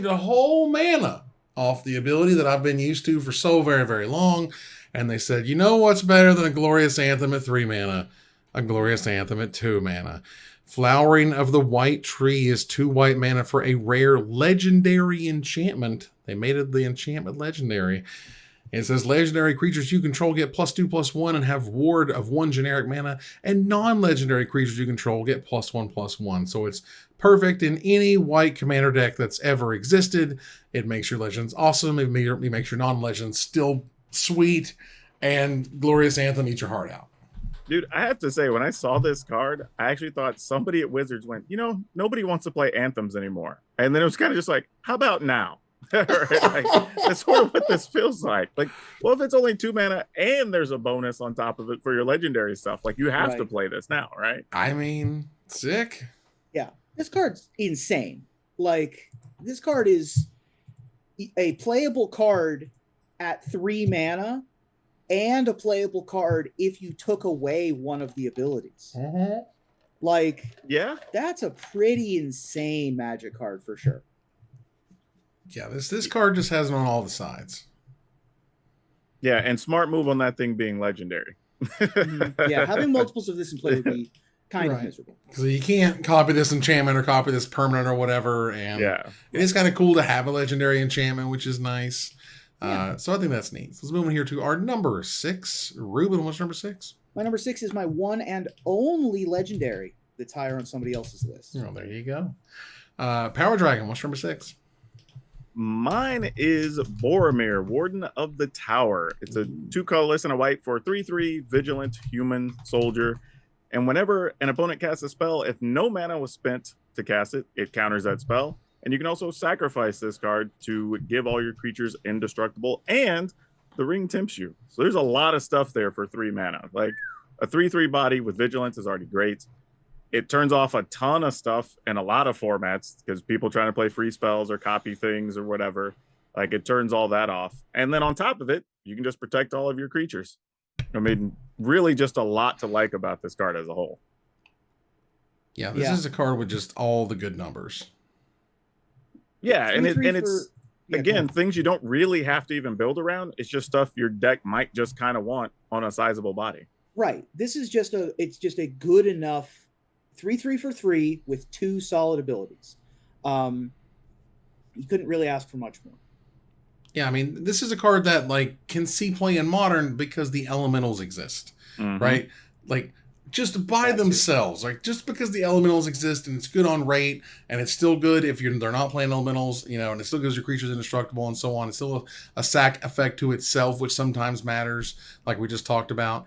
a whole mana off the ability that I've been used to for so very, very long. And they said, you know what's better than a Glorious Anthem at 3 mana? A Glorious Anthem at 2 mana. Flowering of the White Tree is 2 white mana for a rare legendary enchantment. They made it the enchantment legendary. It says legendary creatures you control get +2/+1 and have ward of 1 generic mana, and non-legendary creatures you control get +1/+1. So it's perfect in any white commander deck that's ever existed. It makes your legends awesome. It makes your non-legends still sweet, and Glorious Anthem eats your heart out. Dude, I have to say, when I saw this card, I actually thought somebody at Wizards went, nobody wants to play Anthems anymore. And then it was kind of just like, how about now? Like, that's sort of what this feels like. Like, well, if it's only 2 mana and there's a bonus on top of it for your legendary stuff, like, you have to play this now, right? I mean, sick. Yeah, this card's insane. Like, this card is a playable card at 3 mana and a playable card if you took away one of the abilities. Like, that's a pretty insane Magic card for sure. Yeah, this card just has it on all the sides. Yeah, and smart move on that thing being legendary. Yeah, having multiples of this in play would be kind of miserable. So you can't copy this enchantment or copy this permanent or whatever. And it is kind of cool to have a legendary enchantment, which is nice. So I think that's neat. So let's move on here to our number 6. Ruben, what's number 6? My number 6 is my one and only legendary that's higher on somebody else's list. Oh, there you go. Power Dragon, what's number 6? Mine is Boromir, Warden of the Tower. It's a 2 colorless and a white for 3/3 vigilant human soldier. And whenever an opponent casts a spell, if no mana was spent to cast it, it counters that spell. And you can also sacrifice this card to give all your creatures indestructible, and the ring tempts you. So there's a lot of stuff there for 3 mana. Like, a 3/3 body with vigilance is already great. It turns off a ton of stuff in a lot of formats because people trying to play free spells or copy things or whatever. Like, it turns all that off. And then on top of it, you can just protect all of your creatures. I mean, really just a lot to like about this card as a whole. Yeah, this is a card with just all the good numbers. Yeah, and it's again, things you don't really have to even build around. It's just stuff your deck might just kind of want on a sizable body. Right. This is just a good enough 3/3 for 3 with 2 solid abilities. You couldn't really ask for much more. Yeah, I mean, this is a card that like can see play in Modern because the elementals exist, right? Like just by themselves, like just because the elementals exist and it's good on rate and it's still good if they're not playing elementals, you know, and it still gives your creatures indestructible and so on. It's still a sack effect to itself, which sometimes matters, like we just talked about.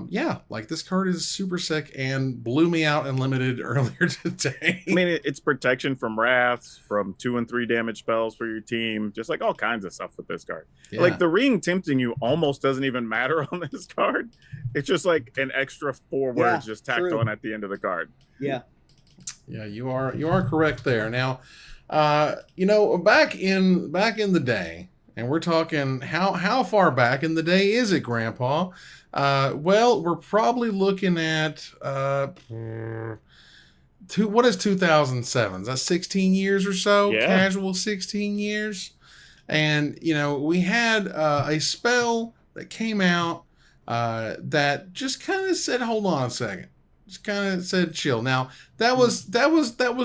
Yeah, like this card is super sick and blew me out in limited earlier today. I mean, it's protection from wraths, from 2 and 3 damage spells for your team, just like all kinds of stuff with this card. Yeah. Like the ring tempting you almost doesn't even matter on this card. It's just like an extra 4 words just tacked on at the end of the card. Yeah. Yeah, you are correct there. Now, you know, back in the day, and we're talking how far back in the day is it, Grandpa? Well, we're probably looking at what is 2007? Is that 16 years or so? Yeah. Casual 16 years. And, you know, we had a spell that came out that just kind of said, hold on a second. Just kind of said chill. Now, that was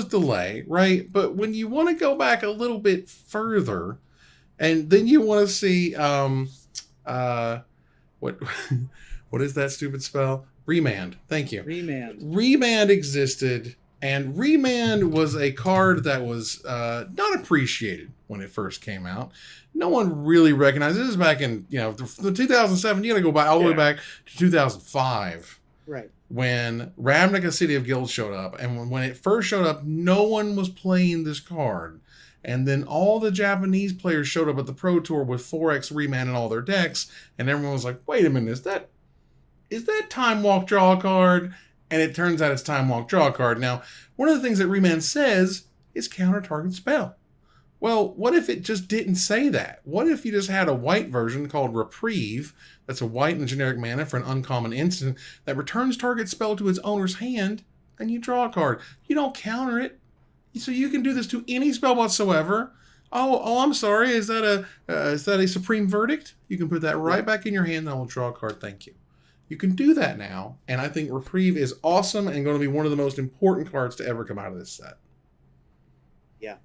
delay, right? But when you want to go back a little bit further, and then you want to see what is that stupid spell? Remand. Thank you. Remand existed, and Remand was a card that was not appreciated when it first came out. No one really recognized it. This is back in, you know, the 2007. You got to go all the way back to 2005. Right. When Ravnica City of Guilds showed up, and when it first showed up, no one was playing this card. And then all the Japanese players showed up at the Pro Tour with 4X Remand in all their decks, and everyone was like, wait a minute, is that Time Walk Draw card? And it turns out it's Time Walk Draw card. Now, one of the things that Remand says is counter target spell. Well, what if it just didn't say that? What if you just had a white version called Reprieve, that's a white and generic mana for an uncommon instant that returns target spell to its owner's hand, and you draw a card. You don't counter it. So you can do this to any spell whatsoever. Oh, I'm sorry. Is that a Supreme Verdict? You can put that right back in your hand, and I will draw a card. Thank you. You can do that now, and I think Reprieve is awesome and going to be one of the most important cards to ever come out of this set. Yeah.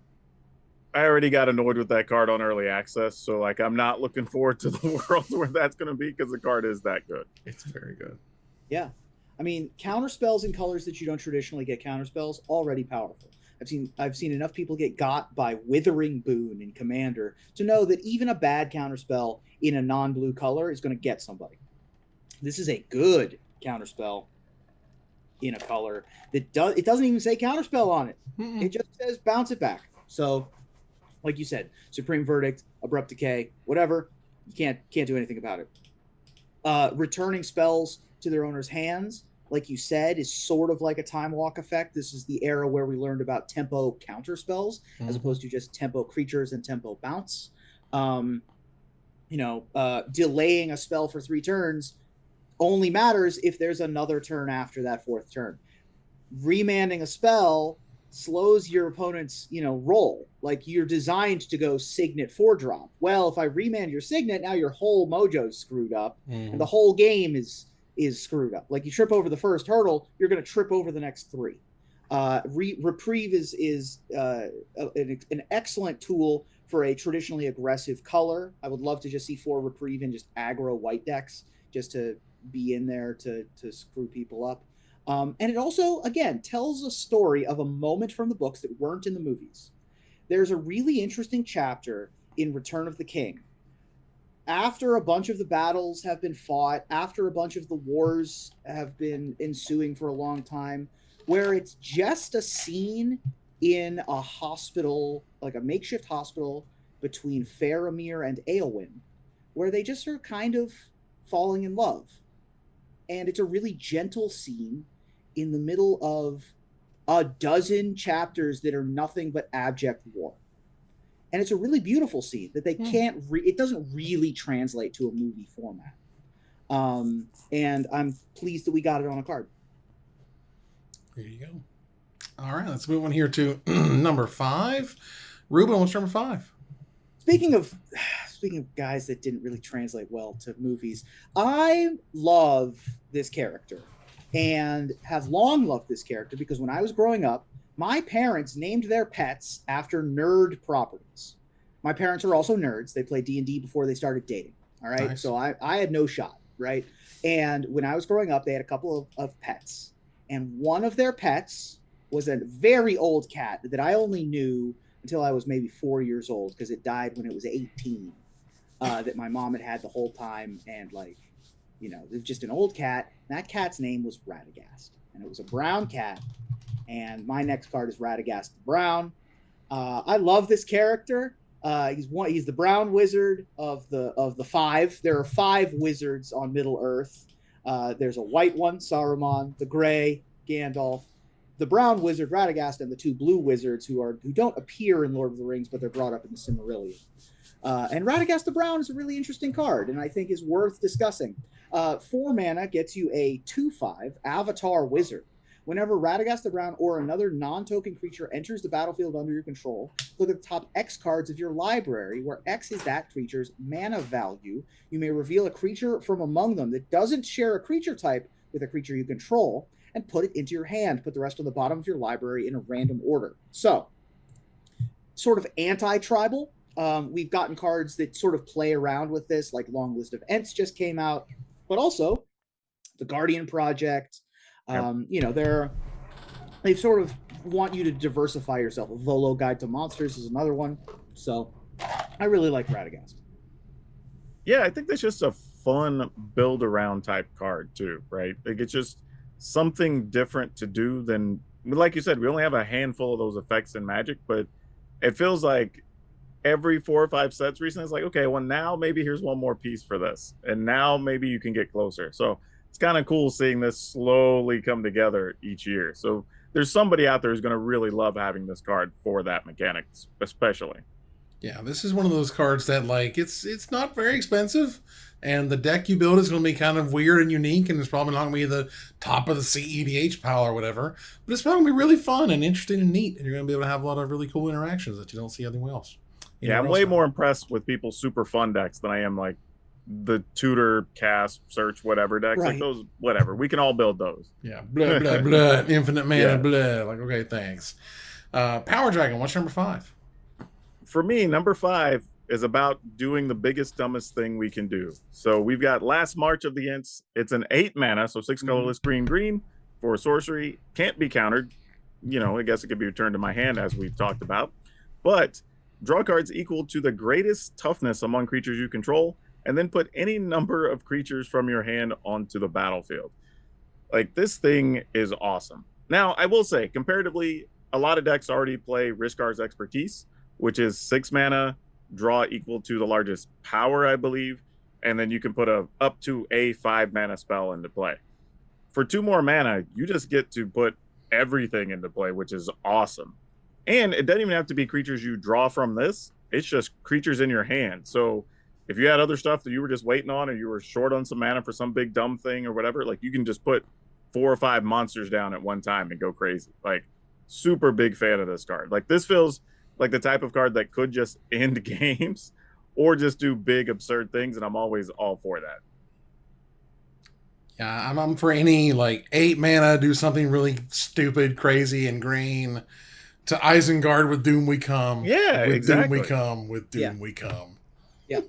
I already got annoyed with that card on early access, so like I'm not looking forward to the world where that's going to be because the card is that good. It's very good. Yeah. I mean, counter spells in colors that you don't traditionally get counter spells, already powerful. I've seen enough people get got by Withering Boon in Commander to know that even a bad counterspell in a non-blue color is going to get somebody. This is a good counterspell in a color that it doesn't even say counterspell on it. Mm-mm. It just says bounce it back. So, like you said, Supreme Verdict, Abrupt Decay, whatever, you can't do anything about it. Returning spells to their owner's hands, like you said, is sort of like a Time Walk effect. This is the era where we learned about tempo counter spells as opposed to just tempo creatures and tempo bounce. Delaying a spell for 3 turns only matters if there's another turn after that 4th turn. Remanding a spell slows your opponent's, roll. Like you're designed to go Signet 4-drop. Well, if I remand your Signet, now your whole mojo's screwed up, and the whole game is screwed up. Like you trip over the first hurdle, you're going to trip over the next 3. Reprieve is an excellent tool for a traditionally aggressive color. I would love to just see 4 Reprieve in just aggro white decks, just to be in there to screw people up. And it also, again, tells a story of a moment from the books that weren't in the movies. There's a really interesting chapter in Return of the King. After a bunch of the battles have been fought, after a bunch of the wars have been ensuing for a long time, where it's just a scene in a hospital, like a makeshift hospital between Faramir and Éowyn, where they just are kind of falling in love. And it's a really gentle scene in the middle of a dozen chapters that are nothing but abject war. And it's a really beautiful scene that they can't it doesn't really translate to a movie format. And I'm pleased that we got it on a card. There you go. All right, let's move on here to number 5. Ruben, what's number 5? Speaking of guys that didn't really translate well to movies, I love this character and have long loved this character because when I was growing up, my parents named their pets after nerd properties. My parents are also nerds. They played D&D before they started dating. All right. Nice. So I had no shot. Right. And when I was growing up, they had a couple of pets. And one of their pets was a very old cat that I only knew until I was maybe 4 years old because it died when it was 18. That my mom had the whole time. And like, it was just an old cat. That cat's name was Radagast. And it was a brown cat. And my next card is Radagast the Brown. I love this character. He's the brown wizard of the five. There are 5 wizards on Middle Earth. There's a white one, Saruman, the gray, Gandalf, the brown wizard, Radagast, and the 2 blue wizards who don't appear in Lord of the Rings, but they're brought up in the Silmarillion. And Radagast the Brown is a really interesting card, and I think is worth discussing. 4 mana gets you a 2/5 Avatar Wizard. Whenever Radagast the Brown or another non-token creature enters the battlefield under your control, look at the top X cards of your library, where X is that creature's mana value. You may reveal a creature from among them that doesn't share a creature type with a creature you control, and put it into your hand. Put the rest on the bottom of your library in a random order. So, sort of anti-tribal. We've gotten cards that sort of play around with this, like Long List of Ents just came out, but also the Guardian Project. They sort of want you to diversify yourself. Volo Guide to Monsters is another one. So I really like Radagast. Yeah, I think that's just a fun build around type card too, right? Like it's just something different to do than, like you said, we only have a handful of those effects in Magic, but it feels like every 4 or 5 sets recently it's like, okay, well now maybe here's one more piece for this, and now maybe you can get closer. So it's kind of cool seeing this slowly come together each year. So there's somebody out there who's going to really love having this card for that mechanic, especially. Yeah, this is one of those cards that like it's not very expensive, and the deck you build is going to be kind of weird and unique, and it's probably not going to be the top of the CEDH pile or whatever. But it's probably going to be really fun and interesting and neat, and you're going to be able to have a lot of really cool interactions that you don't see anywhere else. Yeah, I'm way more impressed with people's super fun decks than I am like the tutor, cast, search, whatever decks. Right. Like those, whatever. We can all build those. Yeah, blah, blah, blah, infinite mana, Yeah. blah. Like, okay, thanks. Power Dragon, what's number 5? For me, number 5 is about doing the biggest, dumbest thing we can do. So we've got Last March of the Ents. It's an 8 mana, so 6 colorless green for sorcery. Can't be countered. I guess it could be returned to my hand, as we've talked about. But draw cards equal to the greatest toughness among creatures you control, and then put any number of creatures from your hand onto the battlefield. Like, this thing is awesome. Now, I will say, comparatively, a lot of decks already play Rishkar's Expertise, which is 6 mana, draw equal to the largest power, I believe, and then you can put up to a 5 mana spell into play. For 2 more mana, you just get to put everything into play, which is awesome. And it doesn't even have to be creatures you draw from this. It's just creatures in your hand. So if you had other stuff that you were just waiting on, or you were short on some mana for some big dumb thing or whatever, like you can just put 4 or 5 monsters down at one time and go crazy. Like, super big fan of this card. Like, this feels like the type of card that could just end games or just do big absurd things, and I'm always all for that. Yeah, I'm for any like 8 mana, do something really stupid, crazy, and green. To Isengard, with Doom we come. Yeah, with exactly. Doom we come. With Doom we come. Yeah.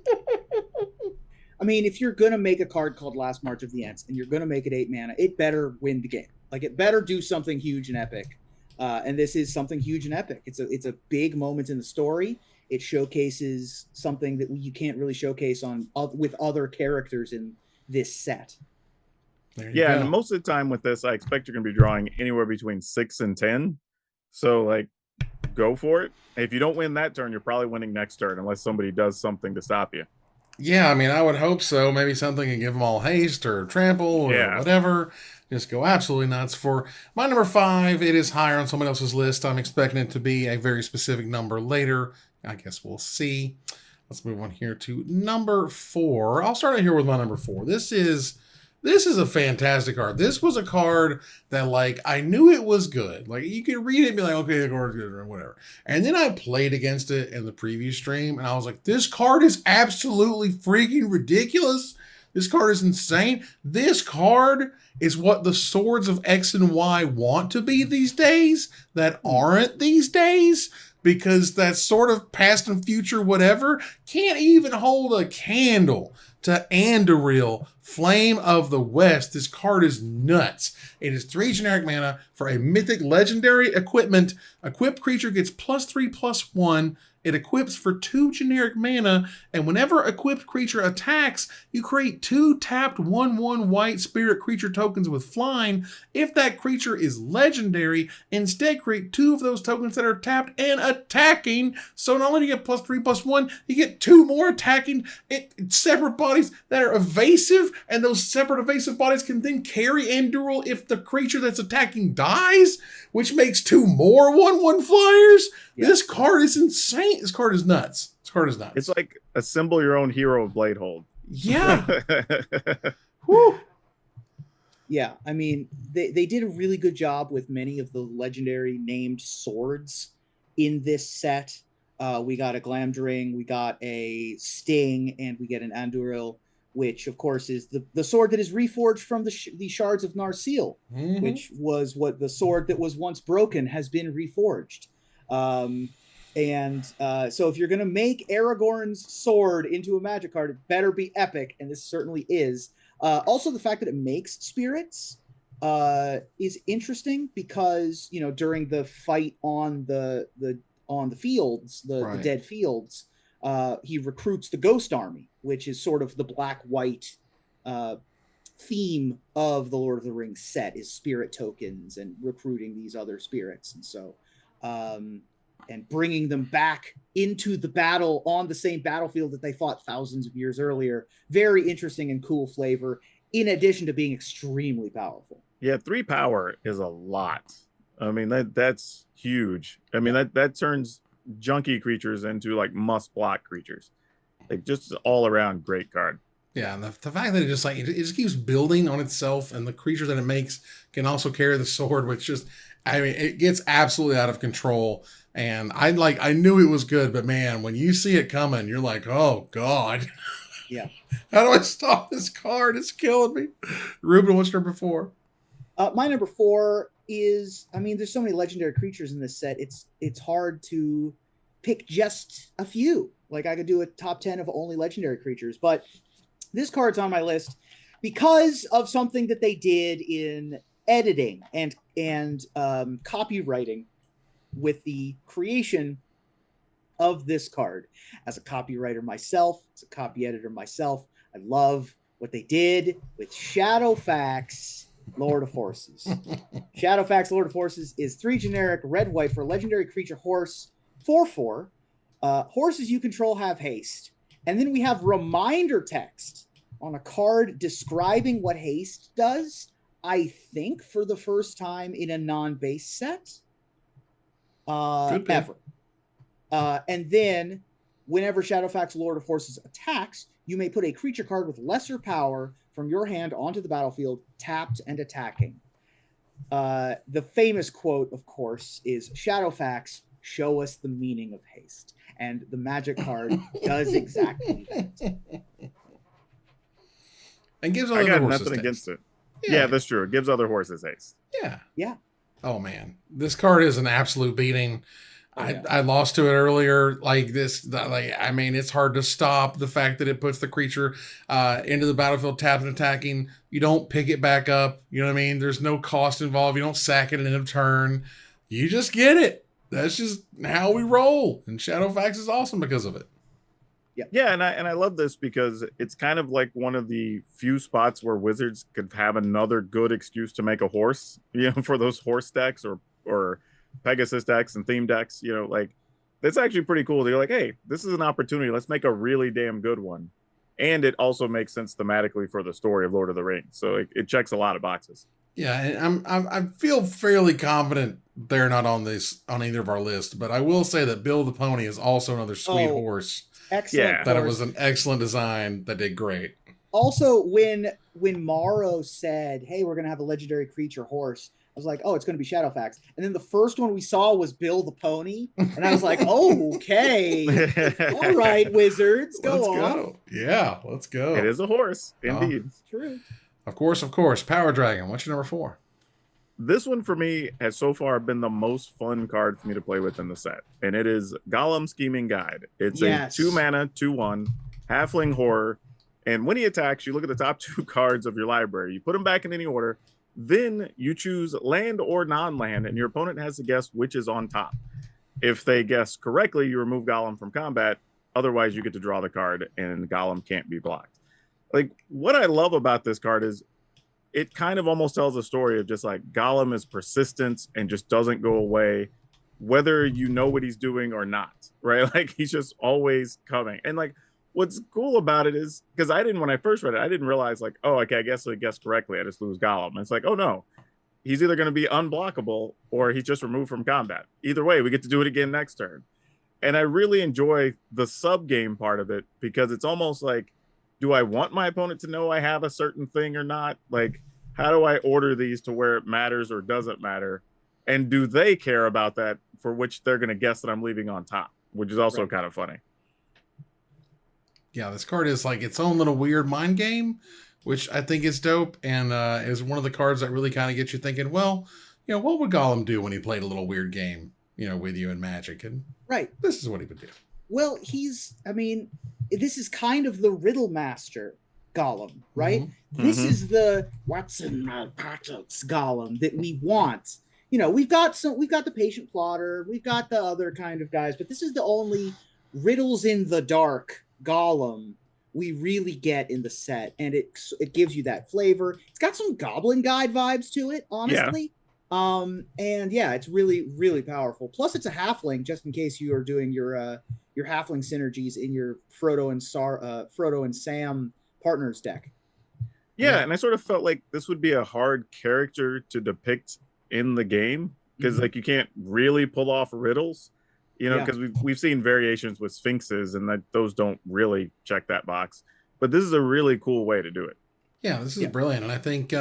I mean, if you're gonna make a card called Last March of the Ents and you're gonna make it 8 mana, it better win the game. Like, it better do something huge and epic. And this is something huge and epic. It's a big moment in the story. It showcases something that you can't really showcase with other characters in this set. Yeah, and most of the time with this, I expect you're going to be drawing anywhere between 6 and 10. So, like, go for it. If you don't win that turn, you're probably winning next turn, unless somebody does something to stop you. Yeah, I mean, I would hope so. Maybe something can give them all haste or trample or whatever. Just go absolutely nuts. For my number 5, it is higher on someone else's list. I'm expecting it to be a very specific number later. I guess we'll see. Let's move on here to number 4. I'll start out here with my number 4. This is a fantastic card. This was a card that, like, I knew it was good. Like, you could read it and be like, okay, the card's good or whatever. And then I played against it in the preview stream, and I was like, this card is absolutely freaking ridiculous. This card is insane. This card is what the Swords of X and Y want to be these days that aren't these days. because that sort of past and future whatever can't even hold a candle to Anduril, Flame of the West. This card is nuts. It is 3 generic mana for a mythic legendary equipment. Equipped creature gets +3/+1. It equips for 2 generic mana, and whenever equipped creature attacks, you create 2 tapped 1/1 white spirit creature tokens with flying. If that creature is legendary, instead create 2 of those tokens that are tapped and attacking. So not only do you get +3/+1, you get 2 more attacking separate bodies that are evasive, and those separate evasive bodies can then carry Anduril if the creature that's attacking dies, which makes 2 more 1/1 flyers. Yeah. This card is insane. This card is nuts. It's like assemble your own hero of Bladehold. Yeah. Whew. Yeah, I mean, they did a really good job with many of the legendary named swords in this set. We got a Glamdring, we got a Sting, and we get an Anduril, which, of course, is the sword that is reforged from the shards of Narsil, which was what the sword that was once broken has been reforged. So if you're going to make Aragorn's sword into a Magic card, it better be epic, and this certainly is. Also, the fact that it makes spirits is interesting because, you know, during the fight on the fields, the dead fields, he recruits the Ghost Army, which is sort of the black-white theme of the Lord of the Rings set, is spirit tokens and recruiting these other spirits. And so, and bringing them back into the battle on the same battlefield that they fought thousands of years earlier. Very interesting and cool flavor, in addition to being extremely powerful. Yeah, 3 power is a lot. I mean, that's huge. I mean, that turns junky creatures into like must block creatures. Like, just all around great card. Yeah, and the fact that it just keeps building on itself, and the creatures that it makes can also carry the sword, which just, I mean, it gets absolutely out of control. And I knew it was good, but man, when you see it coming, you're like, oh God. Yeah. How do I stop this card? It's killing me. Ruben, what's number 4? My number 4 is, I mean, there's so many legendary creatures in this set. It's hard to pick just a few. Like, I could do a top 10 of only legendary creatures, but this card's on my list because of something that they did in editing and copywriting with the creation of this card. As a copywriter myself, as a copy editor myself, I love what they did with Shadowfax Lord of Horses. Shadowfax Lord of Horses is 3 generic red-white for legendary creature horse, 4/4. Horses you control have haste. And then we have reminder text on a card describing what haste does, I think for the first time in a non-base set. Ever. And then whenever Shadowfax Lord of Horses attacks, you may put a creature card with lesser power from your hand onto the battlefield, tapped and attacking. The famous quote, of course, is Shadowfax, show us the meaning of haste. And the Magic card does exactly that. And gives other I got horses nothing haste. against it. Yeah, that's true. It gives other horses haste. Yeah. Yeah. Oh man, this card is an absolute beating. Yeah. I lost to it earlier. I mean, it's hard to stop the fact that it puts the creature into the battlefield, tapped and attacking. You don't pick it back up. You know what I mean? There's no cost involved. You don't sack it in a turn. You just get it. That's just how we roll. And Shadowfax is awesome because of it. Yeah, and I love this because it's kind of like one of the few spots where Wizards could have another good excuse to make a horse, you know, for those horse decks or Pegasus decks and theme decks, you know, like that's actually pretty cool. They're like, hey, this is an opportunity. Let's make a really damn good one. And it also makes sense thematically for the story of Lord of the Rings. So it checks a lot of boxes. Yeah, and I feel fairly confident they're not on either of our list, but I will say that Bill the Pony is also another sweet horse. Excellent. Yeah. That it was an excellent design that did great. Also, when Morrow said, hey, we're going to have a legendary creature horse, I was like, oh, it's going to be Shadowfax. And then the first one we saw was Bill the Pony. And I was like, oh, okay. All right, Wizards, let's on. go. Yeah, let's go. It is a horse, indeed. True. Of course. Power Dragon. What's your number 4? This one for me has so far been the most fun card for me to play with in the set, and it is Gollum Scheming Guide. It's a 2-mana, 2/1 halfling horror, and when he attacks, you look at the top 2 cards of your library, you put them back in any order, then you choose land or non-land, and your opponent has to guess which is on top. If they guess correctly, you remove Gollum from combat. Otherwise, you get to draw the card, and Gollum can't be blocked. Like, what I love about this card is it kind of almost tells a story of just like Gollum is persistent and just doesn't go away, whether you know what he's doing or not, right? Like, he's just always coming. And like, what's cool about it is, because when I first read it, I didn't realize like, oh, okay, I guess I guessed correctly, I just lose Gollum. And it's like, oh no, he's either going to be unblockable or he's just removed from combat. Either way, we get to do it again next turn. And I really enjoy the sub game part of it, because it's almost like, do I want my opponent to know I have a certain thing or not? Like, how do I order these to where it matters or doesn't matter? And do they care about that, for which they're going to guess that I'm leaving on top, which is also kind of funny. Yeah, this card is like its own little weird mind game, which I think is dope, and is one of the cards that really kind of gets you thinking, well, what would Gollum do when he played a little weird game, with you in Magic? And this is what he would do. Well, this is kind of the riddle master Gollum, right? Mm-hmm. This is the what's in my pockets Gollum that we want. We've got the patient plotter, we've got the other kind of guys, but this is the only riddles in the dark Gollum we really get in the set, and it gives you that flavor. It's got some Goblin Guide vibes to it, honestly. Yeah. It's really, really powerful. Plus, it's a halfling, just in case you are doing your halfling synergies in your Frodo and Sam partners deck. Yeah, and I sort of felt like this would be a hard character to depict in the game, because like you can't really pull off riddles, because we've seen variations with sphinxes, and those don't really check that box. But this is a really cool way to do it. Yeah, this is brilliant, and I think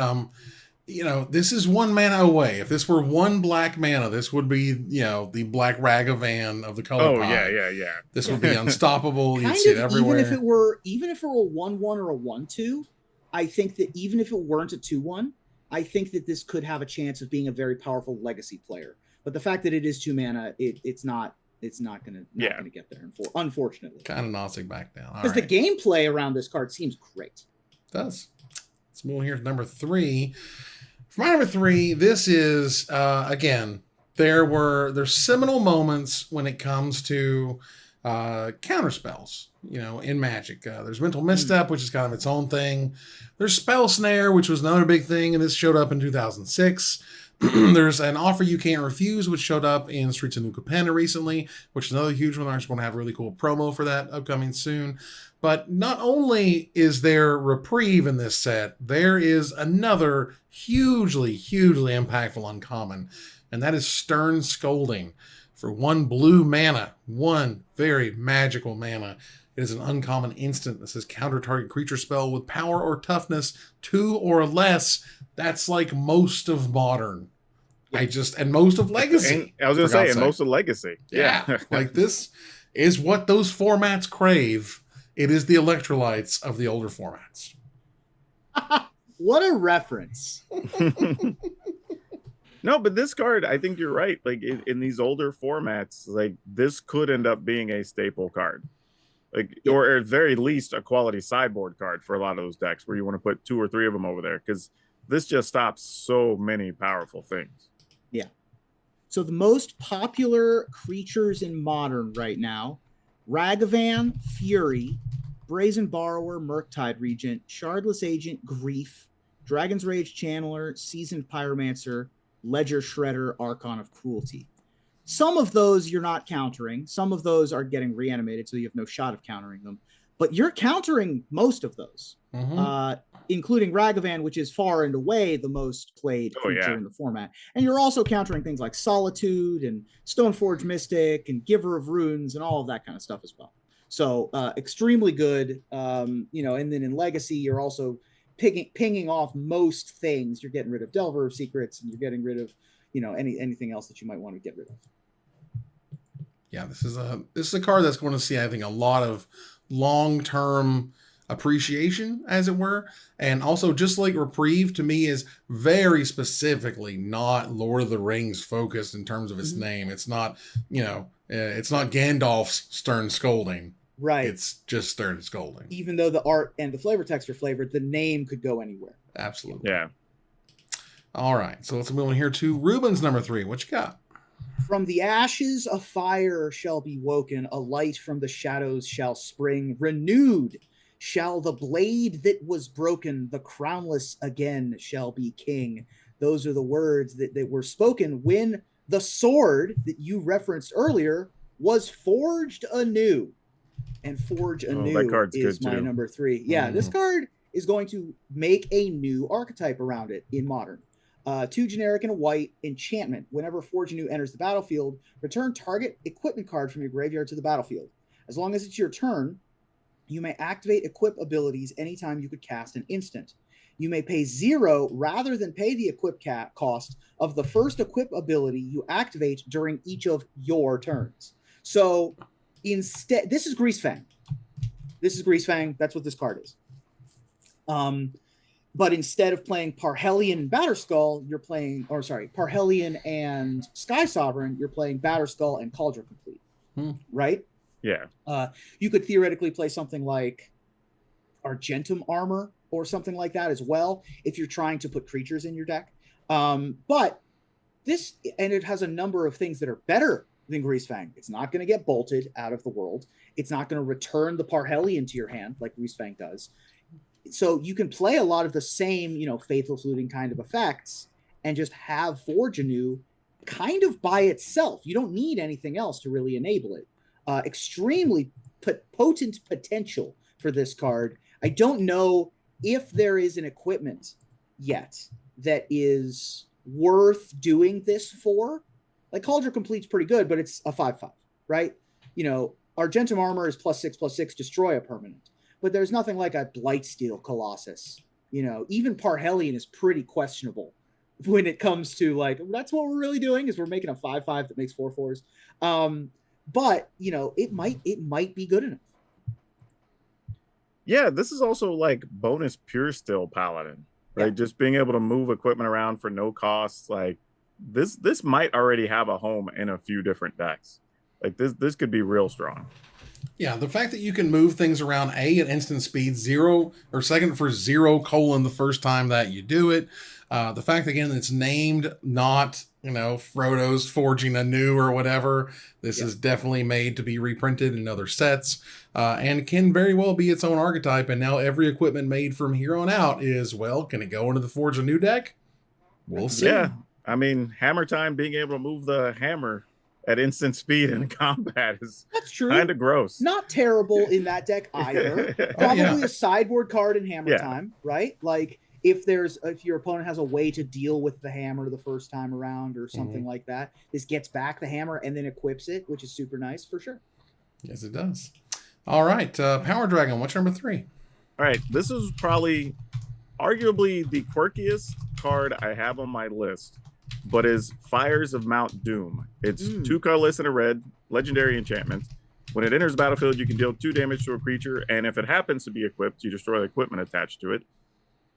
this is 1 mana away. If this were 1 black mana, this would be, the Black Ragavan of the color pie. Yeah. This would be unstoppable. You'd see it everywhere. Even if it were a 1/1 or a 1/2, I think that even if it weren't a 2/1, I think that this could have a chance of being a very powerful legacy player. But the fact that it is 2 mana, it's not going to get there, unfortunately. Kind of knocks it back down. Because the gameplay around this card seems great. It does. Let's move on here to number 3. For my number 3, this is, again, there's seminal moments when it comes to counterspells, in Magic. There's Mental Misstep, which is kind of its own thing. There's Spell Snare, which was another big thing, and this showed up in 2006. There's an Offer You Can't Refuse, which showed up in Streets of New Capenna recently, which is another huge one. I'm just going to have a really cool promo for that upcoming soon. But not only is there reprieve in this set, there is another hugely, hugely impactful uncommon, and that is Stern Scolding. For 1 blue mana, 1 very magical mana. It is an uncommon instant that says counter target creature spell with power or toughness 2 or less. That's like most of Modern. And most of Legacy. And I was going to say, and most of Legacy. Yeah. Like, this is what those formats crave. It is the electrolytes of the older formats. What a reference. No, but this card, I think you're right. Like, in these older formats, like, this could end up being a staple card. Like, or at very least a quality sideboard card for a lot of those decks where you want to put 2 or 3 of them over there, because this just stops so many powerful things. Yeah. So the most popular creatures in Modern right now: Ragavan, Fury, Brazen Borrower, Murktide Regent, Shardless Agent, Grief, Dragon's Rage Channeler, Seasoned Pyromancer, Ledger Shredder, Archon of Cruelty. Some of those you're not countering. Some of those are getting reanimated, so you have no shot of countering them. But you're countering most of those, including Ragavan, which is far and away the most played creature in the format. And you're also countering things like Solitude and Stoneforge Mystic and Giver of Runes and all of that kind of stuff as well. So extremely good. And then in Legacy, you're also pinging off most things. You're getting rid of Delver of Secrets, and you're getting rid of anything else that you might want to get rid of. Yeah, this is a card that's going to see, I think, a lot of long-term appreciation, as it were. And also, just like Reprieve to me is very specifically not Lord of the Rings focused in terms of its name. It's not, it's not Gandalf's stern scolding. Right. It's just stern scolding. Even though the art and the flavor text are flavored, the name could go anywhere. Absolutely. Yeah. All right. So let's move on here to Ruben's number 3. What you got? From the ashes a fire shall be woken, a light from the shadows shall spring, renewed shall the blade that was broken, the crownless again shall be king. Those are the words that were spoken when the sword that you referenced earlier was forged anew. And forge anew is my number 3. Yeah, this card is going to make a new archetype around it in Modern. 2 generic and a white enchantment. Whenever Forge Anew enters the battlefield, return target equipment card from your graveyard to the battlefield. As long as it's your turn, you may activate equip abilities anytime you could cast an instant. You may pay 0 rather than pay the equip cost of the first equip ability you activate during each of your turns. So instead, this is Greasefang. That's what this card is. But instead of playing Parhelion Batterskull, Parhelion and Sky Sovereign, you're playing Batterskull and Cauldron Complete. Right? Yeah. You could theoretically play something like Argentum Armor or something like that as well, if you're trying to put creatures in your deck. But this, and it has a number of things that are better than Greasefang. It's not going to get bolted out of the world. It's not going to return the Parhelion to your hand like Greasefang does. So you can play a lot of the same, Faithless Looting kind of effects and just have Forge Anew kind of by itself. You don't need anything else to really enable it. Extremely potent potential for this card. I don't know if there is an equipment yet that is worth doing this for. Like Cauldron Complete's pretty good, but it's a 5/5, right? Argentum Armor is +6/+6, destroy a permanent. But there's nothing like a Blightsteel Colossus. Even Parhelion is pretty questionable when it comes to that's what we're really doing is we're making a 5/5 that makes 4/4s. But it might be good enough. Yeah, this is also like bonus Pure Steel Paladin, right? Yeah. Just being able to move equipment around for no cost. Like this might already have a home in a few different decks. Like this could be real strong. Yeah, the fact that you can move things around at instant speed, 0 or second for 0 colon the first time that you do it. The fact again it's named not Frodo's Forging Anew or whatever. This is definitely made to be reprinted in other sets, and can very well be its own archetype. And now every equipment made from here on out is can it go into the Forge Anew deck? We'll see. Yeah, I mean Hammer Time being able to move the hammer at instant speed in combat is kind of gross. Not terrible in that deck either. Probably a sideboard card in Hammer Time, right? Like if your opponent has a way to deal with the hammer the first time around or something like that, this gets back the hammer and then equips it, which is super nice for sure. Yes, it does. All right, Power Dragon, what's number 3? All right, this is probably arguably the quirkiest card I have on my list, but is Fires of Mount Doom. It's 2 colorless and a red, legendary enchantment. When it enters the battlefield, you can deal 2 damage to a creature, and if it happens to be equipped, you destroy the equipment attached to it.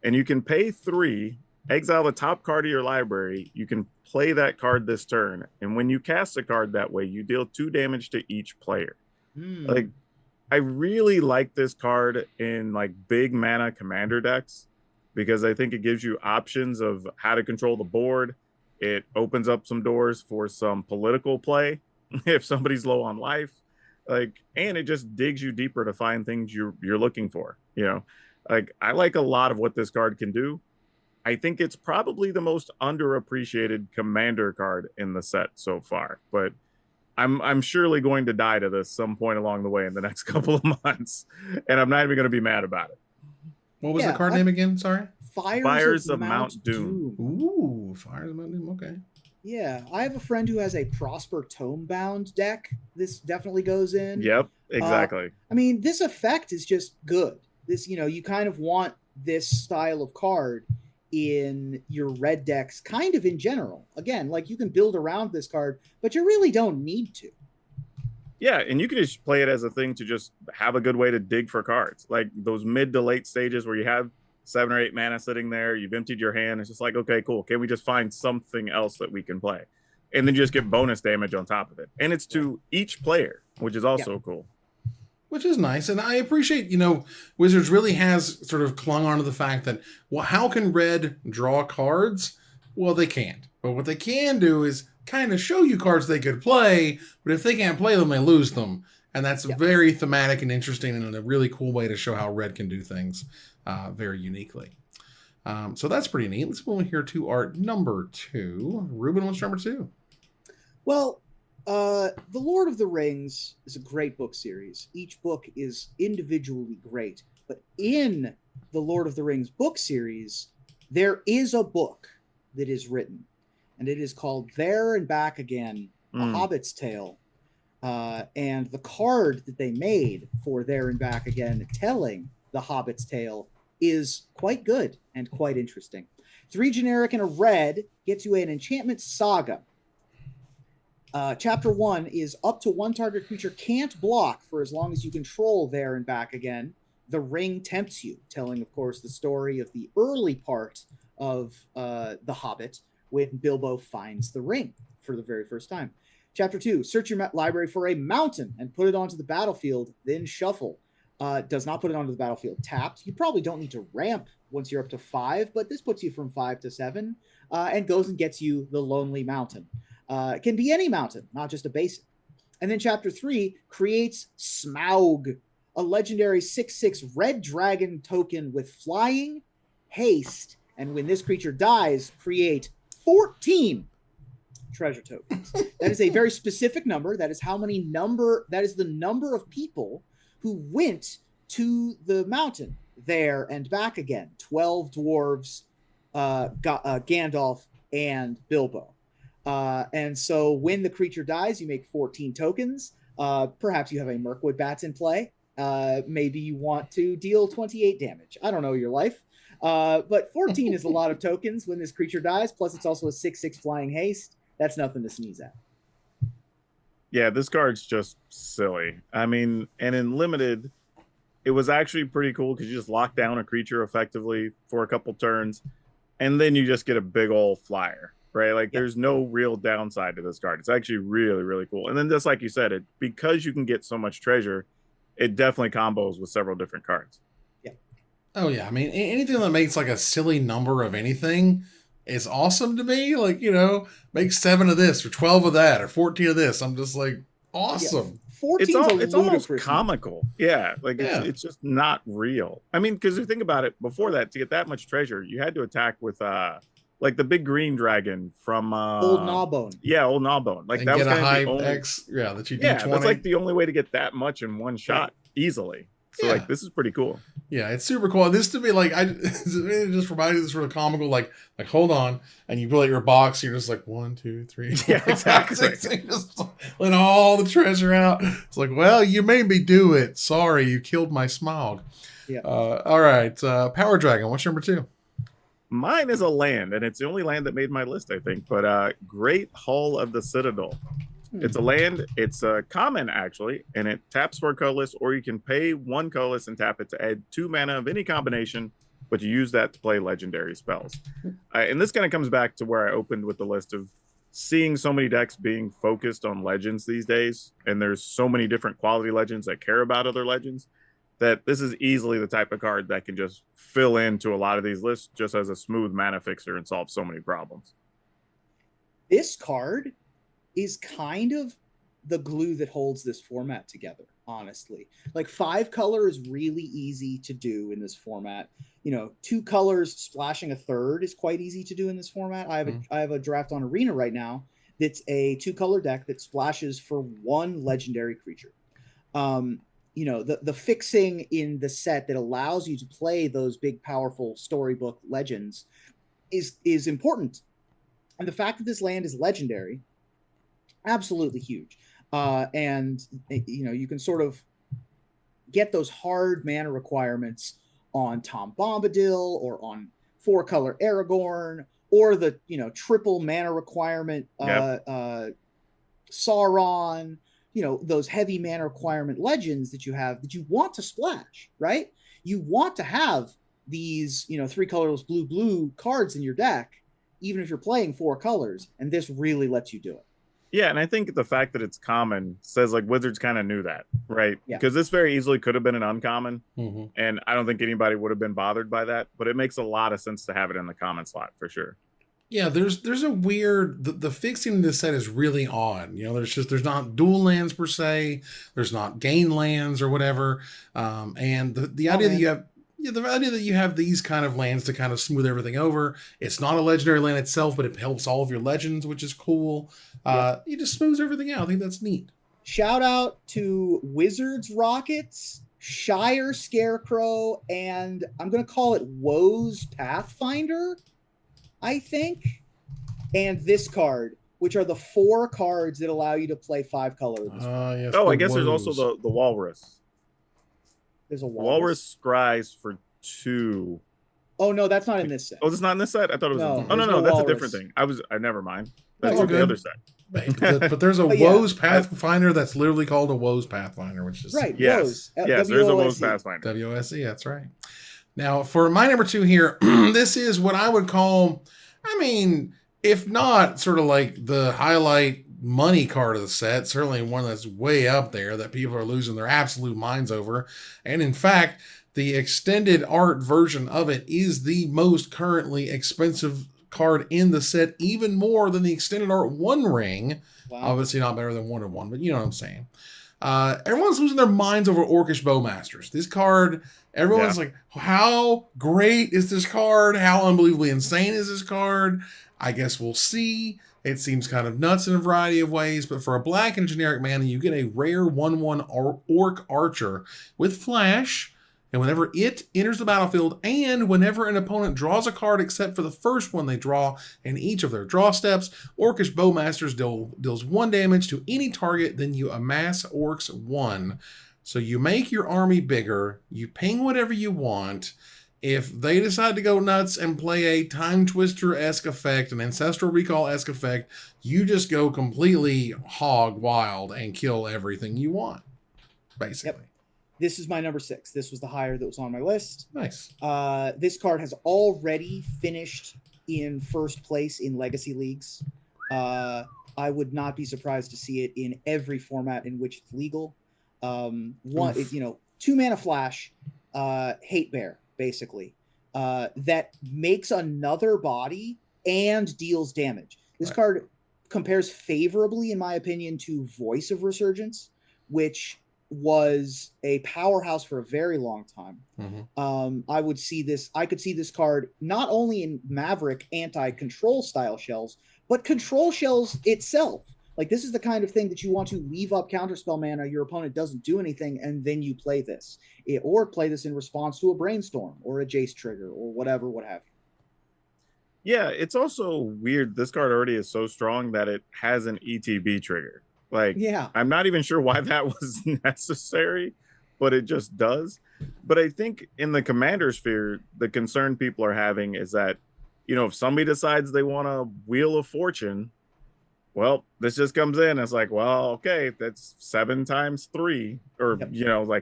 And you can pay 3, exile the top card of your library. You can play that card this turn, and when you cast a card that way, you deal 2 damage to each player. Like, I really like this card in big mana commander decks because I think it gives you options of how to control the board. It opens up some doors for some political play if somebody's low on life, and it just digs you deeper to find things you're looking for. I like a lot of what this card can do. I think it's probably the most underappreciated commander card in the set so far, but I'm surely going to die to this some point along the way in the next couple of months, and I'm not even going to be mad about it. What was the card name again? Sorry. Fires of Mount Doom. Ooh, Fires of Mount Doom. Okay. Yeah, I have a friend who has a Prosper Tomebound deck. This definitely goes in. Yep, exactly. This effect is just good. This, you kind of want this style of card in your red decks, kind of in general. Again, you can build around this card, but you really don't need to. Yeah, and you can just play it as a thing to just have a good way to dig for cards. Like those mid to late stages where you have 7 or 8 mana sitting there, you've emptied your hand. It's just like, okay, cool. Can we just find something else that we can play? And then you just get bonus damage on top of it. And it's to each player, which is also cool. Which is nice. And I appreciate, Wizards really has sort of clung on to the fact that, well, how can red draw cards? Well, they can't. But what they can do is kind of show you cards they could play, but if they can't play them, they lose them. And that's very thematic and interesting and a really cool way to show how red can do things very uniquely. So that's pretty neat. Let's move here to our number 2. Ruben, what's number 2? Well, The Lord of the Rings is a great book series. Each book is individually great. But in the Lord of the Rings book series, there is a book that is written. And it is called There and Back Again, A Hobbit's Tale. And the card that they made for There and Back Again telling the Hobbit's Tale is quite good and quite interesting. 3 generic and a red gets you an enchantment saga. Chapter 1 is up to 1 target creature can't block for as long as you control There and Back Again. The ring tempts you, telling, of course, the story of the early part of The Hobbit when Bilbo finds the ring for the very first time. Chapter 2, search your library for a mountain and put it onto the battlefield, then shuffle. Does not put it onto the battlefield tapped. You probably don't need to ramp once you're up to 5, but this puts you from 5 to 7 and goes and gets you the Lonely Mountain. It can be any mountain, not just a basic. And then chapter 3 creates Smaug, a legendary 6/6 red dragon token with flying, haste, and when this creature dies, create 14 treasure tokens. That is a very specific number. That is that is the number of people who went to the mountain there and back again. 12 dwarves, Gandalf, and Bilbo. And so when the creature dies, you make 14 tokens. Perhaps you have a Mirkwood Bats in play. Maybe you want to deal 28 damage. I don't know your life. But 14 is a lot of tokens when this creature dies. Plus, it's also a 6/6 flying haste. That's nothing to sneeze at. Yeah, this card's just silly. I mean, and in limited, it was actually pretty cool because you just lock down a creature effectively for a couple turns, and then you just get a big old flyer, right? Like, there's no real downside to this card. It's actually really, really cool. And then just like you said, because you can get so much treasure, it definitely combos with several different cards. Yeah. Oh, yeah. I mean, anything that makes like a silly number of anything is awesome to me. Like, make 7 of this or 12 of that or 14 of this. I'm just like, awesome. Yeah. 14 it's almost comical. Yeah. Like, it's just not real. I mean, because you think about it, before that, to get that much treasure, you had to attack with like the big green dragon from Old Gnawbone. Yeah, Old Gnawbone. Like, and that get was a high the only X. Yeah, that you do. Yeah, 20. that's like the only way to get that much in one shot easily. So like, this is pretty cool. Yeah, it's super cool. This to me, like, it just reminded me of this sort of comical, like hold on, and you pull out your box, and you're just like 1, 2, 3. Yeah, exactly. 5, 6, just let all the treasure out. It's like, well, you made me do it. Sorry, you killed my Smaug. Yeah. All right, Power Dragon. What's number 2? Mine is a land, and it's the only land that made my list, I think. But Great Hall of the Citadel. It's a land. It's a common, actually, and it taps for a colorless, or you can pay 1 colorless and tap it to add 2 mana of any combination, but you use that to play legendary spells. And this kind of comes back to where I opened with the list of seeing so many decks being focused on legends these days, and there's so many different quality legends that care about other legends, that this is easily the type of card that can just fill into a lot of these lists just as a smooth mana fixer and solve so many problems. This card is kind of the glue that holds this format together, honestly. Like, 5 color is really easy to do in this format. 2 colors splashing a third is quite easy to do in this format. I have a draft on Arena right now that's a 2 color deck that splashes for 1 legendary creature. The fixing in the set that allows you to play those big, powerful storybook legends is important. And the fact that this land is legendary, absolutely huge. And you can sort of get those hard mana requirements on Tom Bombadil or on 4 color Aragorn, or the triple mana requirement Sauron. those heavy mana requirement legends that you have that you want to splash, right? You want to have these, 3 colorless blue cards in your deck, even if you're playing 4 colors, and this really lets you do it. Yeah, and I think the fact that it's common says like Wizards kind of knew that, right? Yeah. Because this very easily could have been an uncommon, and I don't think anybody would have been bothered by that. But it makes a lot of sense to have it in the common slot for sure. Yeah, there's a weird the fixing in this set is really odd. There's not dual lands per se, there's not gain lands or whatever, and the idea that you have. Yeah, the idea that you have these kind of lands to kind of smooth everything over. It's not a legendary land itself, but it helps all of your legends, which is cool. It just smooths everything out. I think that's neat. Shout out to Wizards Rockets, Shire Scarecrow, and I'm going to call it Woe's Pathfinder, I think. And this card, which are the 4 cards that allow you to play 5 colors. Yes, I guess there's also the Walrus. There's a Walrus Scries for 2. Oh no, that's not in this set. Oh, it's not in this set? I thought it was. No, that's a different thing. I never mind. That's the other set. But there's a Woe's Pathfinder that's literally called a Woe's Pathfinder, which is right. Yes, there's a Woe's Pathfinder. WOSE, that's right. Now for my number 2 here, this is what I would call, if not sort of like the highlight money card of the set, certainly one that's way up there that people are losing their absolute minds over. And in fact, the extended art version of it is the most currently expensive card in the set, even more than the extended art One Ring. Wow. Obviously not better than 1/1, but you know what I'm saying. Everyone's losing their minds over Orcish Bowmasters. This card, everyone's like, how great is this card? How unbelievably insane is this card? I guess we'll see. It seems kind of nuts in a variety of ways, but for a black and generic mana, you get a rare 1/1 Orc Archer with Flash, and whenever it enters the battlefield, and whenever an opponent draws a card except for the first one they draw in each of their draw steps, Orcish Bowmasters deals 1 damage to any target, then you amass Orcs 1. So you make your army bigger, you ping whatever you want. If they decide to go nuts and play a Time Twister-esque effect, an Ancestral Recall-esque effect, you just go completely hog wild and kill everything you want, basically. Yep. This is my number 6. This was the higher that was on my list. Nice. This card has already finished in first place in Legacy Leagues. I would not be surprised to see it in every format in which it's legal. 2 mana flash, Hate Bear. Basically, that makes another body and deals damage. This card compares favorably, in my opinion, to Voice of Resurgence, which was a powerhouse for a very long time. I could see this card not only in Maverick anti-control style shells, but control shells itself. Like, this is the kind of thing that you want to leave up counterspell mana, your opponent doesn't do anything, and then you play this. Or play this in response to a Brainstorm, or a Jace trigger, or whatever, what have you. Yeah, it's also weird. This card already is so strong that it has an ETB trigger. Like, I'm not even sure why that was necessary, but it just does. But I think in the Commander sphere, the concern people are having is that, if somebody decides they want to Wheel of Fortune, well, this just comes in. It's like, well, okay, that's 7 times 3, or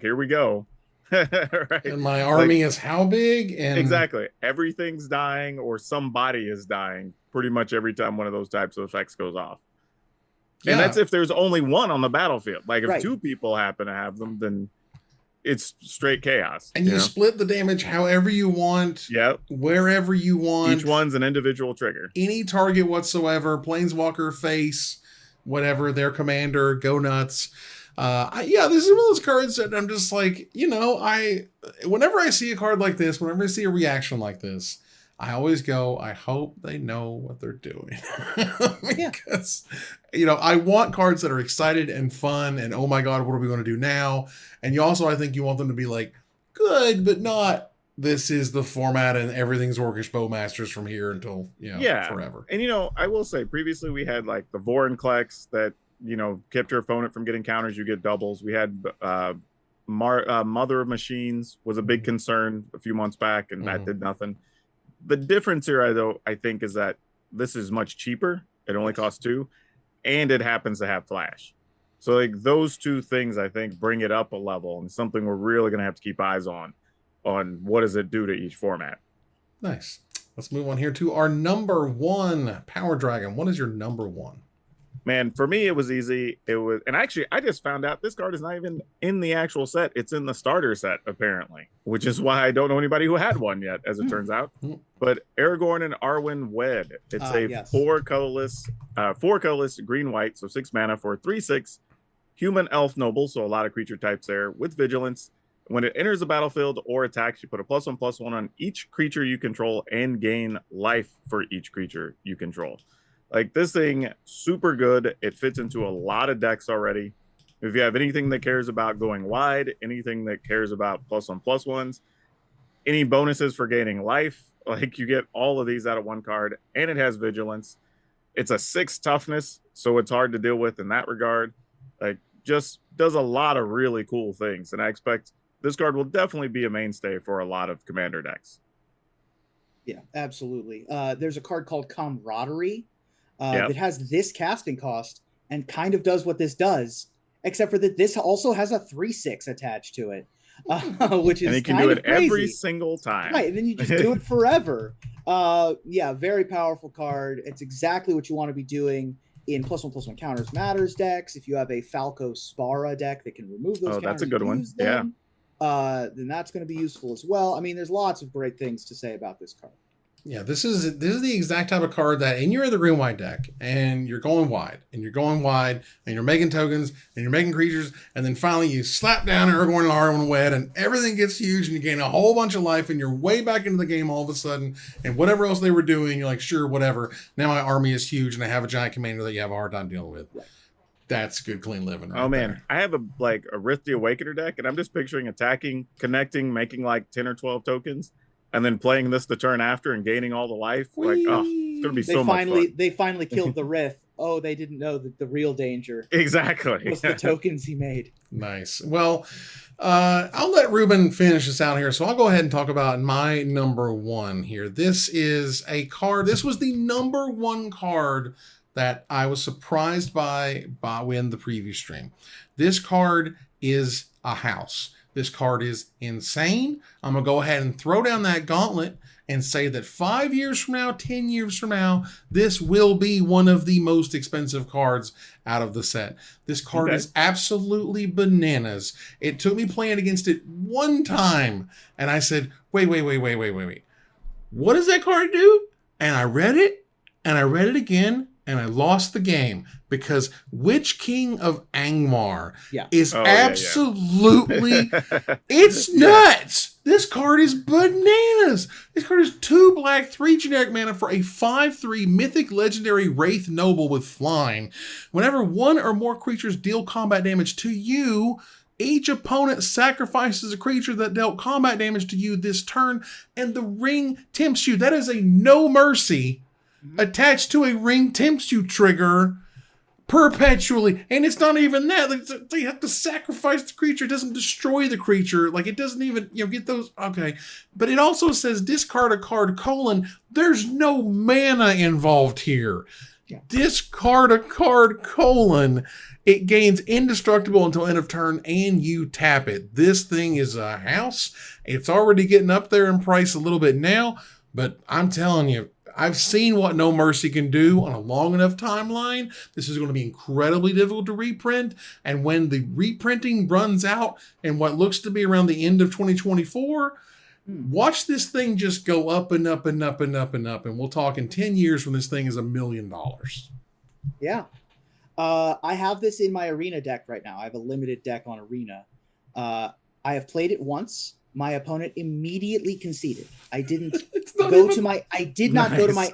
here we go. Right? And my army is how big? And exactly, everything's dying, or somebody is dying pretty much every time one of those types of effects goes off. And that's if there's only one on the battlefield. Like, if 2 people happen to have them, then it's straight chaos. And you split the damage however you want, wherever you want. Each one's an individual trigger. Any target whatsoever, Planeswalker, face, whatever, their commander, go nuts. This is one of those cards that I'm just like, whenever I see a card like this, whenever I see a reaction like this, I always go, I hope they know what they're doing. Because, I want cards that are excited and fun and, oh my God, what are we going to do now? And I think you want them to be like, good, but not, this is the format and everything's Orcish Bowmasters from here until, forever. And, I will say, previously we had like the Vorinclex that, kept your opponent from getting counters, you get doubles. We had Mother of Machines was a big concern a few months back, and that did nothing. The difference here, I think, is that this is much cheaper. It only costs 2, and it happens to have Flash. So like those two things, I think, bring it up a level, and something we're really going to have to keep eyes on what does it do to each format. Nice. Let's move on here to our number one, Power Dragon. What is your number one? Man, for me, it was easy. And actually, I just found out this card is not even in the actual set. It's in the starter set, apparently, which is why I don't know anybody who had one yet, as it turns out. But Aragorn and Arwen Wed. It's a four colorless green-white, so 6 mana for 3/6 human elf noble, so a lot of creature types there with vigilance. When it enters the battlefield or attacks, you put a +1/+1 on each creature you control and gain life for each creature you control. Like, this thing, super good. It fits into a lot of decks already. If you have anything that cares about going wide, anything that cares about +1/+1s, any bonuses for gaining life, like, you get all of these out of one card, and it has vigilance. It's a 6 toughness, so it's hard to deal with in that regard. Like, just does a lot of really cool things, and I expect this card will definitely be a mainstay for a lot of commander decks. Yeah, absolutely. There's a card called Camaraderie that has this casting cost and kind of does what this does, except for that this also has a 3/6 attached to it, which is and you can do it every single time. Right, and then you just do it forever. Yeah, very powerful card. It's exactly what you want to be doing in +1/+1 counters matters decks. If you have a Falco Spara deck that can remove those counters, that's a good one. Them, then that's going to be useful as well. I mean, there's lots of great things to say about this card. Yeah, this is the exact type of card that, and you're in the green white deck, and you're going wide, and you're making tokens, and you're making creatures, and then finally you slap down Aragorn and Arwen Wed, and everything gets huge, and you gain a whole bunch of life, and you're way back into the game all of a sudden, and whatever else they were doing, you're like, sure, whatever. Now my army is huge, and I have a giant commander that you have a hard time dealing with. Right. That's good, clean living. Right there. I have a Rift the Awakener deck, and I'm just picturing attacking, connecting, making like 10 or 12 tokens, and then playing this the turn after and gaining all the life. Like, it's gonna be so much fun. They finally killed the Rift. Oh, they didn't know that the real danger exactly was the tokens he made. Nice. Well, I'll let Ruben finish this out here, so I'll go ahead and talk about my number one here. This is a card. This was the number one card that I was surprised by in the preview stream. This card is a house. This card is insane. I'm going to go ahead and throw down that gauntlet and say that 5 years from now, 10 years from now, this will be one of the most expensive cards out of the set. This card is absolutely bananas. It took me playing against it one time, and I said, wait. What does that card do? And I read it, and I read it again, and I lost the game because Witch King of Angmar is absolutely, it's nuts. This card is bananas. This card is 2 black, 3 generic mana for a 5/3 mythic legendary Wraith Noble with flying. Whenever one or more creatures deal combat damage to you, each opponent sacrifices a creature that dealt combat damage to you this turn, and the ring tempts you. That is a no mercy attached to a ring tempts you trigger perpetually. And it's not even that. Like, they have to sacrifice the creature. It doesn't destroy the creature. Like, it doesn't even, get those. Okay. But it also says discard a card, there's no mana involved here. Yeah. Discard a card, it gains indestructible until end of turn, and you tap it. This thing is a house. It's already getting up there in price a little bit now, but I'm telling you, I've seen what No Mercy can do on a long enough timeline. This is going to be incredibly difficult to reprint. And when the reprinting runs out and what looks to be around the end of 2024, watch this thing just go up and up and up and up and up. And we'll talk in 10 years when this thing is $1 million. Yeah. I have this in my Arena deck right now. I have a limited deck on Arena. I have played it once. My opponent immediately conceded. I didn't go to my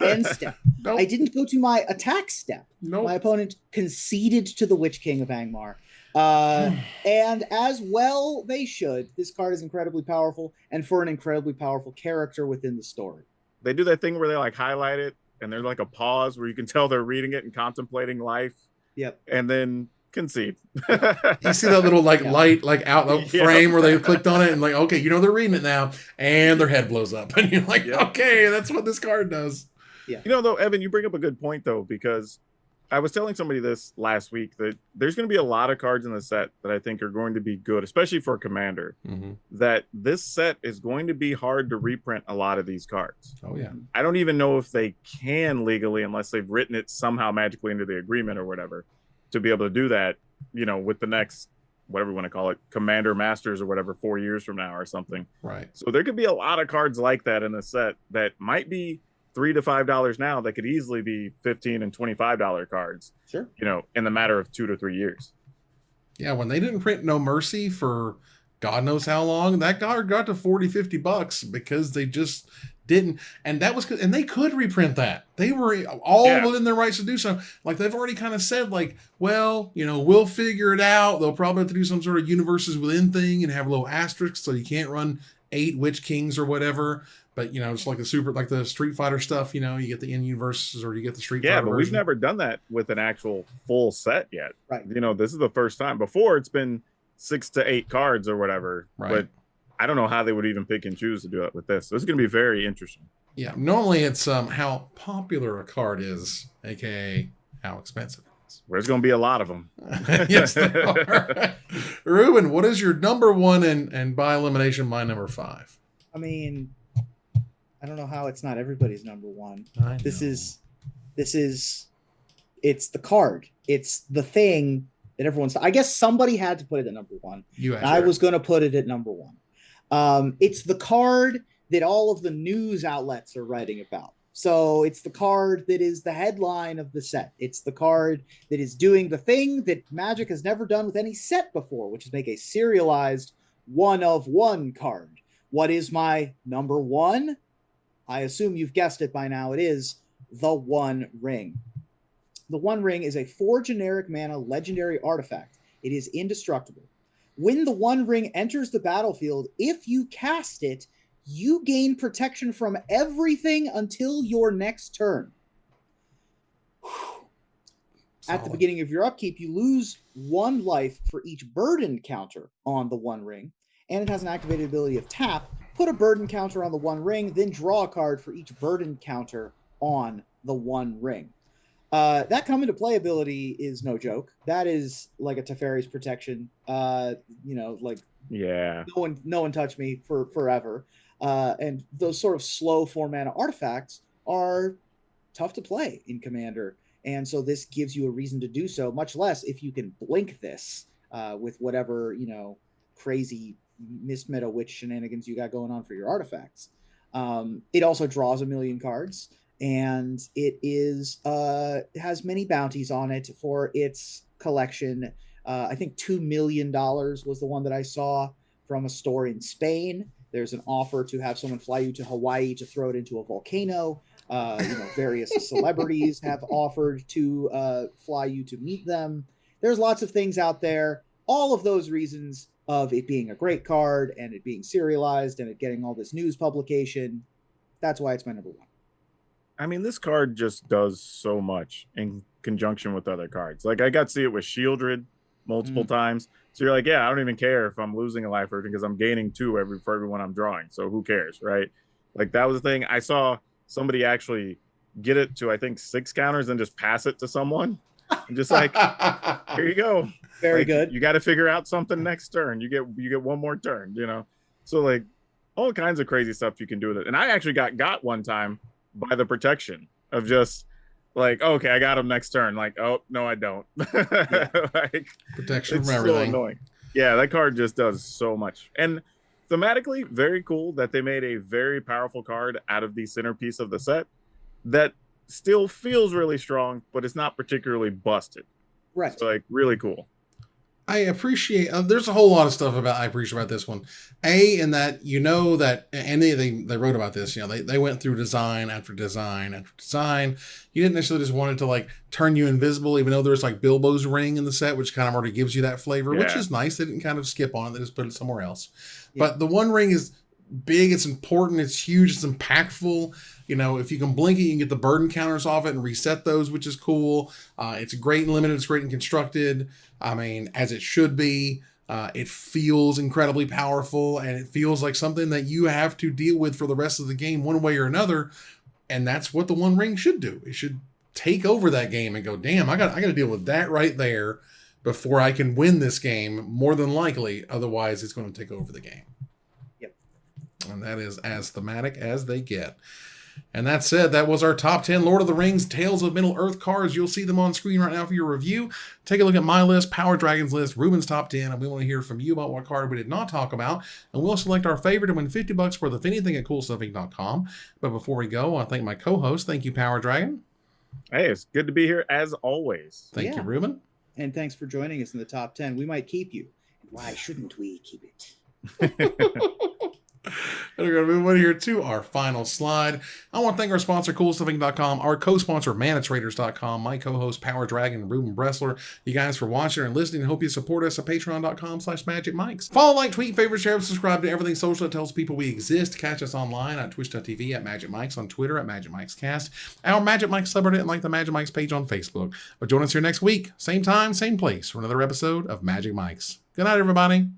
end step. Nope. I didn't go to my attack step. Nope. My opponent conceded to the Witch King of Angmar. And as well they should. This card is incredibly powerful, and for an incredibly powerful character within the story. They do that thing where they like highlight it, and there's like a pause where you can tell they're reading it and contemplating life. Yep. And then concede. You see that little light out the frame where they clicked on it and okay, they're reading it now, and their head blows up, and you're like, okay, that's what this card does. Yeah. Though, Evan, you bring up a good point though, because I was telling somebody this last week that there's going to be a lot of cards in the set that I think are going to be good, especially for Commander. That this set is going to be hard to reprint a lot of these cards. Oh yeah. I don't even know if they can legally, unless they've written it somehow magically into the agreement or whatever, to be able to do that, you know, with the next, whatever you want to call it, Commander Masters or whatever, 4 years from now or something. Right. So there could be a lot of cards like that in the set that might be $3 to $5 now that could easily be $15 and $25 cards. Sure. You know, in the matter of 2 to 3 years. Yeah, when they didn't print No Mercy for God knows how long, that card got to $40-$50 because they just didn't. And that was, and they could reprint that. They were all within their rights to do so. Like they've already kind of said, like, well, you know, we'll figure it out. They'll probably have to do some sort of universes within thing and have a little asterisk so you can't run 8 Witch Kings or whatever. But, you know, it's like the Street Fighter stuff, you know, you get the in-universes or you get the Street Fighter but version. we've never done that with an actual full set yet. Right. You know, this is the first time. Before, it's been 6 to 8 cards or whatever. Right. But I don't know how they would even pick and choose to do it with this. This is going to be very interesting. Yeah. Normally it's how popular a card is, a.k.a. how expensive it is. There's going to be a lot of them. Yes, there are. Ruben, what is your number 1 and by elimination, my number 5? I mean, I don't know how it's not everybody's number 1. This is it's the card. It's the thing that everyone's. I guess somebody had to put it at number 1. I was going to put it at number 1. It's the card that all of the news outlets are writing about. So it's the card that is the headline of the set. It's the card that is doing the thing that Magic has never done with any set before, which is make a serialized 1-of-1 card. What is my number 1? I assume you've guessed it by now. It is the One Ring. The One Ring is a 4 generic mana legendary artifact. It is indestructible. When the One Ring enters the battlefield, if you cast it, you gain protection from everything until your next turn. At the beginning of your upkeep, you lose 1 life for each burden counter on the One Ring, and it has an activated ability of tap. Put a burden counter on the One Ring, then draw a card for each burden counter on the One Ring. That come into play ability is no joke. That is like a Teferi's protection. You know, like no one touched me for forever. And those sort of slow 4-mana artifacts are tough to play in Commander, and so this gives you a reason to do so. Much less if you can blink this with whatever, you know, crazy Mist Meta Witch shenanigans you got going on for your artifacts. It also draws 1 million cards, and it has many bounties on it for its collection. I think $2 million was the one that I saw from a store in Spain. There's an offer to have someone fly you to Hawaii to throw it into a volcano. You know, various celebrities have offered to fly you to meet them. There's lots of things out there. All of those reasons of it being a great card and it being serialized and it getting all this news publication. That's why it's my number 1. I mean, this card just does so much in conjunction with other cards. Like, I got to see it with Shieldred multiple times. So you're like, yeah, I don't even care if I'm losing a life or because I'm gaining 2 for every one I'm drawing. So who cares, right? Like, that was the thing. I saw somebody actually get it to, I think, 6 counters and just pass it to someone. And just like, here you go. Very like, good. You got to figure out something next turn. You get 1 more turn, you know? So, like, all kinds of crazy stuff you can do with it. And I actually got one time by the protection of just like, okay, I got him next turn. Like, oh no, I don't. Like, protection from everything. everything. So annoying. Yeah, that card just does so much. And thematically, very cool that they made a very powerful card out of the centerpiece of the set that still feels really strong, but it's not particularly busted. Right. So, like, really cool. I appreciate, there's a whole lot of stuff I appreciate about this one. In that, you know, that, and they wrote about this, you know, they went through design after design after design. You didn't necessarily just want it to like turn you invisible, even though there's like Bilbo's ring in the set, which kind of already gives you that flavor, which is nice. They didn't kind of skip on it. They just put it somewhere else. Yeah. But the One Ring is big, it's important, it's huge, it's impactful. You know, if you can blink it, you can get the burden counters off it and reset those, which is cool. It's great and limited. It's great and constructed. I mean, as it should be. It feels incredibly powerful, and it feels like something that you have to deal with for the rest of the game one way or another. And that's what the One Ring should do. It should take over that game and go, damn, I got to deal with that right there before I can win this game, more than likely. Otherwise, it's going to take over the game. Yep. And that is as thematic as they get. And that said, that was our top 10 Lord of the Rings Tales of Middle-earth cards. You'll see them on screen right now for your review. Take a look at my list, Power Dragon's list, Ruben's top 10, and we want to hear from you about what card we did not talk about. And we'll select our favorite and win $50 worth of anything at CoolStuffInc.com. But before we go, I thank my co-host. Thank you, Power Dragon. Hey, it's good to be here as always. Thank you, Ruben. And thanks for joining us in the top 10. We might keep you. Why shouldn't we keep it? And we're going to move on here to our final slide. I want to thank our sponsor, CoolStuffInc.com, our co-sponsor, ManaTraders.com, my co-host, Power Dragon, Ruben Bressler. You guys for watching and listening. I hope you support us at Patreon.com/MagicMikes. Follow, like, tweet, favorite, share, subscribe to everything social that tells people we exist. Catch us online at Twitch.tv at Magic Mikes, on Twitter at Magic Mikes Cast, our Magic Mikes subreddit, and like the Magic Mikes page on Facebook. But join us here next week, same time, same place, for another episode of Magic Mikes. Good night, everybody.